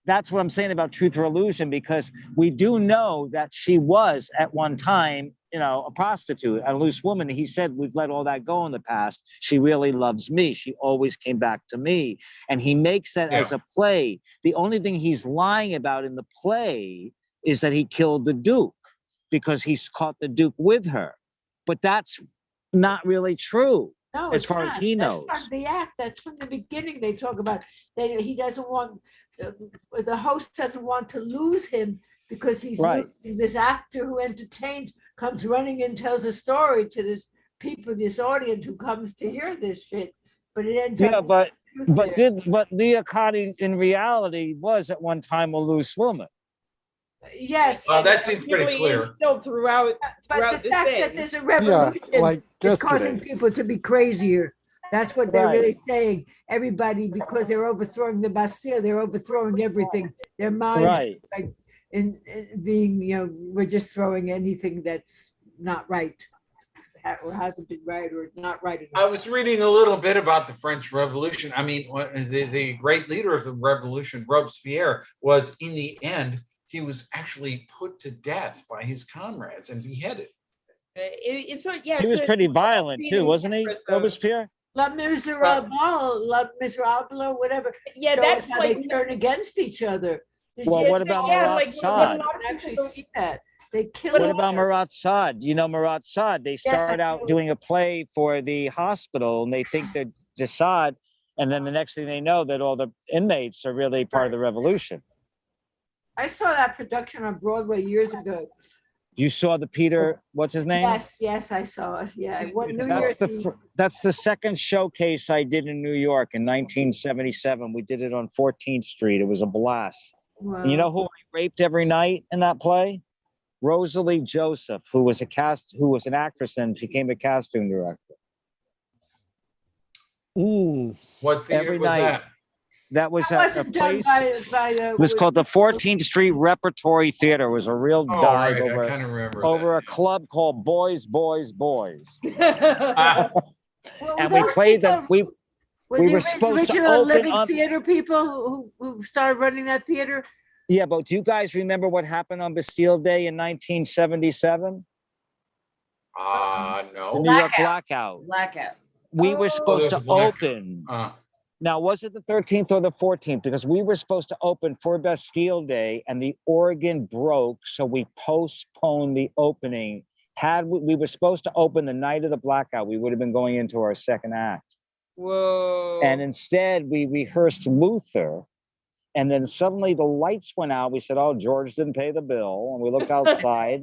that's what I'm saying about Truth or Illusion, because we do know that she was at one time, a prostitute, a loose woman. He said, we've let all that go in the past. She really loves me. She always came back to me. And he makes that as a play. The only thing he's lying about in the play is that he killed the Duke because he's caught the Duke with her. But that's not really true. No, as far as he knows. That's part of the act. That's from the beginning. They talk about that he doesn't want, the host doesn't want to lose him because he's losing this actor who entertains, comes running and tells a story to this this audience who comes to hear this shit. But it ends up. But Leocati in reality was at one time a loose woman. Yes. Well, that seems pretty really clear. is still throughout But the this fact thing. that there's a revolution like is causing yesterday. people to be crazier. That's what they're really saying. Everybody, because they're overthrowing the Bastille, they're overthrowing everything. Their minds, like in being, we're just throwing anything that's not right, or hasn't been right, or not right enough. I was reading a little bit about the French Revolution. I mean, the great leader of the revolution, Robespierre, was in the end, he was actually put to death by his comrades and beheaded. He was pretty violent too, wasn't he, Robespierre? La Miserable, La Miserable, whatever. Yeah, shows that's how like they turn against each other. Did Well, you what about yeah, Marat like what a Sade? lot of actually people don't. see that? They kill What each about other. Marat Sade? You know Marat Sade. They Yes, I start out do. doing a play for the hospital, and they think they're Sade, and then the next thing they know, that all the inmates are really part of the revolution. I saw that production on Broadway years ago. You saw the Peter, what's his name? Yes, I saw it. Yeah, what New Year's Eve. That's the second showcase I did in New York in 1977. We did it on 14th Street. It was a blast. Wow. And you know who I raped every night in that play? Rosalie Joseph, who was an actress and became a costume director. Ooh. What theater Every was night. that? That was That a wasn't done place. by the. It was called the 14th Street Repertory Theater. It was a real Oh, dive right. over I kind of remember over a club called Boys, Boys, Boys. that. And we played them. We were supposed to original open living up. theater people who started running that theater. Yeah, but do you guys remember what happened on Bastille Day in 1977? The No. New York blackout. Blackout. We were supposed there's to a black- open. Now, was it the 13th or the 14th? Because we were supposed to open for Bastille Day, and the organ broke, so we postponed the opening. We were supposed to open the night of the blackout, we would have been going into our second act. Whoa. And instead, we rehearsed Luther, and then suddenly the lights went out. We said, "Oh, George didn't pay the bill," and we looked outside,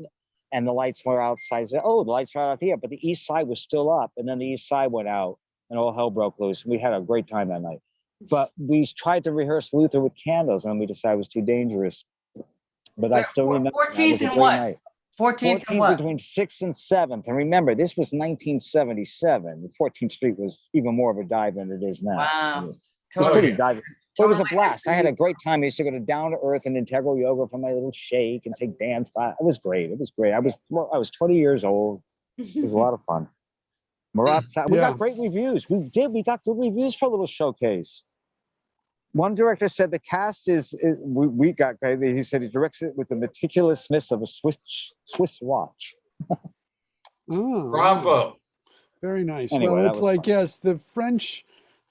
and the lights were outside. I said, "Oh, the lights are out here," but the east side was still up, and then the east side went out. And all hell broke loose. We had a great time that night. But we tried to rehearse Luther with candles, and we decided it was too dangerous. But I still remember 14th and what? Night. 14th and what? Between 6th and 7th. And remember, this was 1977. The 14th Street was even more of a dive than it is now. Wow. It was pretty diving. It was a Totally blast. I had a great time. I used to go to Down to Earth and Integral Yoga for my little shake and take dance class. It was great. It was great. I was 20 years old. It was a lot of fun. Marat Sade. We got great reviews. We got good reviews for a little showcase. One director said the cast he said he directs it with the meticulousness of a Swiss watch. Oh, Bravo. very nice. Anyway, well, that it's was like, fun. yes, the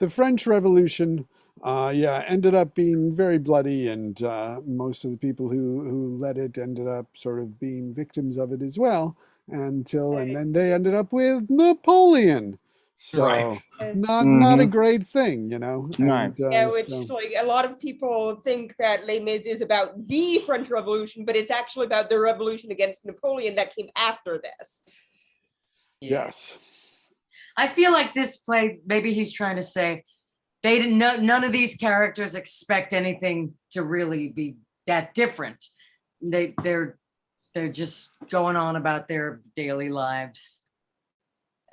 French Revolution, ended up being very bloody, and most of the people who led it ended up sort of being victims of it as well. And then they ended up with Napoleon. So Right. not a great thing, you know. Right. And, Yeah, which like a lot of people think that Les Mis is about the French Revolution, but it's actually about the revolution against Napoleon that came after this. Yes. I feel like this play, maybe he's trying to say they didn't know, none of these characters expect anything to really be that different. They're just going on about their daily lives.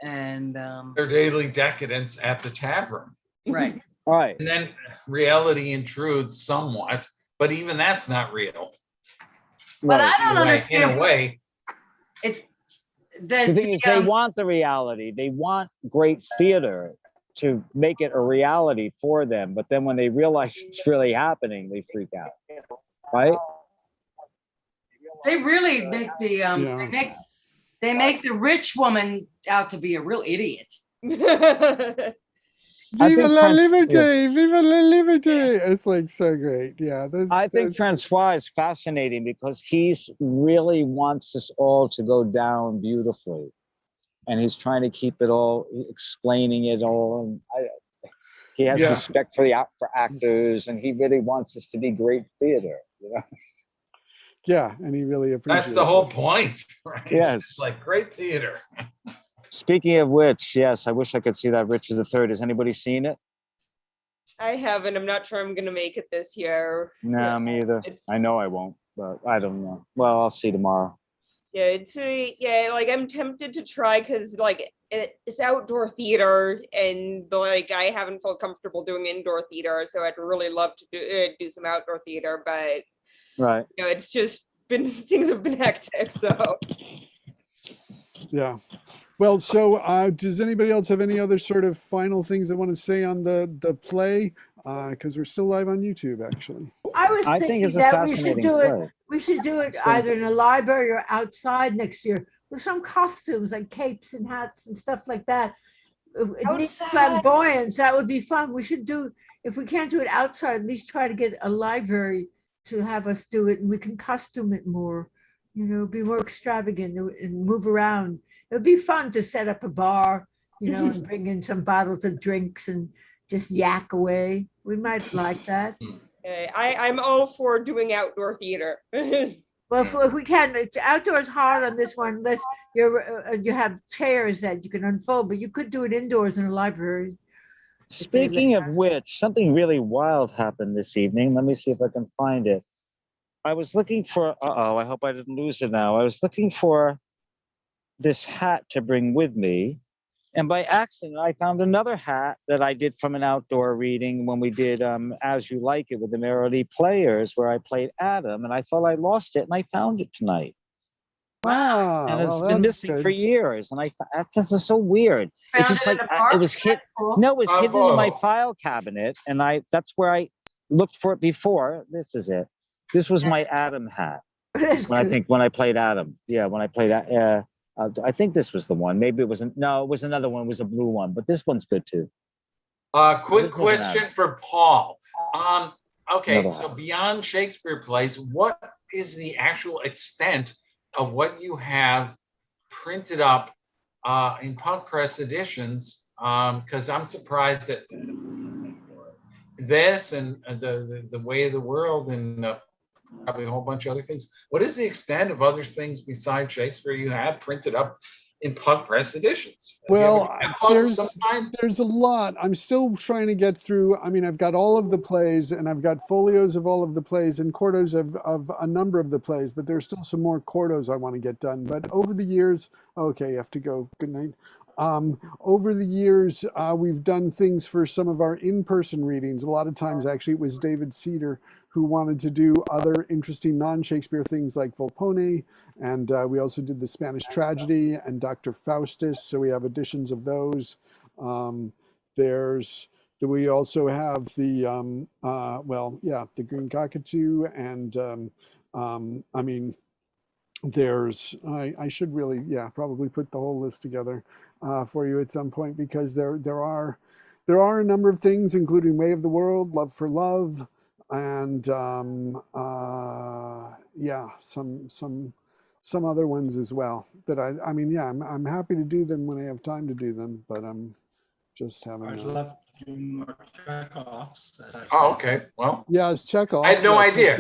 And Their daily decadence at the tavern. right. All right. And then reality intrudes somewhat, but even that's not real. But I don't understand. In a way. It's The thing is, they want the reality. They want great theater to make it a reality for them. But then when they realize it's really happening, they freak out. Right? They really make they make the rich woman out to be a real idiot. Viva la liberté! Viva la liberté! It's like so great. Yeah. I think Francois is fascinating because he's really wants us all to go down beautifully. And he's trying to keep it all, explaining it all. And he has respect for actors, and he really wants us to be great theater, you know? Yeah, and he really appreciates That's the whole point, right? Yes. It's like great theater. Speaking of which, yes, I wish I could see that Richard III. Has anybody seen it? I haven't. I'm not sure I'm gonna make it this year. No, me either. I know I won't, but I don't know. Well, I'll see tomorrow. Yeah, it's like I'm tempted to try because like it's outdoor theater, and like I haven't felt comfortable doing indoor theater, so I'd really love to do some outdoor theater, but right, you know, it's just been things have been hectic, so yeah. Well, so does anybody else have any other sort of final things they want to say on the play? Because we're still live on YouTube, actually. I was thinking it's a that we should fascinating do play. it. We should do it either in a library or outside next year with some costumes like capes and hats and stuff like that. It needs Outside. flamboyance. That would be fun. We should do, if we can't do it outside, at least try to get a library to have us do it, and we can costume it more, be more extravagant and move around. It would be fun to set up a bar, and bring in some bottles of drinks and just yak away. We might like that. I'm all for doing outdoor theater. Well, if we can, it's outdoors hard on this one, unless you have chairs that you can unfold, but you could do it indoors in a library. Speaking of which, something really wild happened this evening. Let me see if I can find it. I was looking for, I hope I didn't lose it now. I was looking for this hat to bring with me. And by accident, I found another hat that I did from an outdoor reading when we did As You Like It with the Merrily Players, where I played Adam. And I thought I lost it, and I found it tonight. Wow. And it's well, been that's missing good. for years. And I thought, this is so weird. It's just like, it was hit. No, it was hidden in my file cabinet. And that's where I looked for it before. This is it. This was my Adam hat. When I played Adam. Yeah, when I played, I think this was the one. Maybe it wasn't. No, it was another one. It was a blue one, but this one's good too. Quick question for Paul. Okay, Another so beyond Shakespeare plays, what is the actual extent of what you have printed up in punk press editions? Because I'm surprised that this and the Way of the World and probably a whole bunch of other things. What is the extent of other things besides Shakespeare you have printed up in punk press editions? Well, there's a lot. I'm still trying to get through. I mean, I've got all of the plays, and I've got folios of all of the plays and quartos of a number of the plays, but there's still some more quartos I want to get done. But over the years, okay, you have to go. Good night. Over the years, we've done things for some of our in-person readings. A lot of times, actually, it was David Cedar who wanted to do other interesting non-Shakespeare things like Volpone, and we also did the Spanish Tragedy and Dr. Faustus, so we have editions of those. We also have the, the Green Cockatoo, and I mean, I should really, probably put the whole list together for you at some point, because there are a number of things, including Way of the World, Love for Love, and some other ones as well that I'm happy to do them when I have time to do them, but I'm just having I'd love to do more Chekhovs. Oh, okay. Well, yeah, it's Chekhov. I had no idea.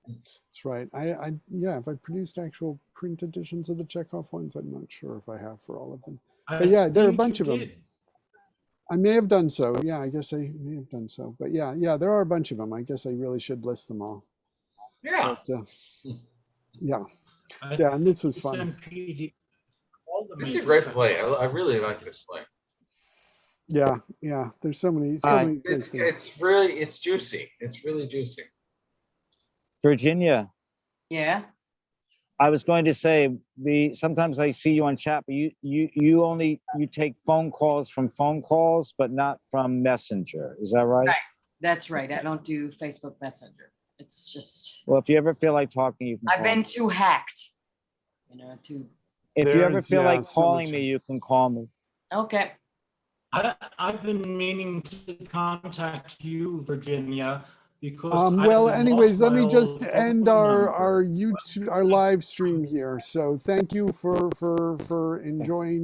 That's right. If I produced actual print editions of the Chekhov ones, I'm not sure if I have for all of them. But yeah, there are a bunch of them. I may have done so. Yeah, I guess I may have done so. But yeah, there are a bunch of them. I guess I really should list them all. Yeah. But, and this was fun. This is a great play. I really like this play. Yeah. There's so many. It's juicy. It's really juicy. Virginia. Yeah. I was going to say, sometimes I see you on chat, but you take phone calls from phone calls, but not from Messenger. Is that right? Right. That's right. I don't do Facebook Messenger. It's just. Well, if you ever feel like talking, you can. I've been too hacked. If you ever feel like calling me, you can call me. Okay. I've been meaning to contact you, Virginia. Because well, anyways, let me just end our YouTube, our live stream here. So thank you for enjoying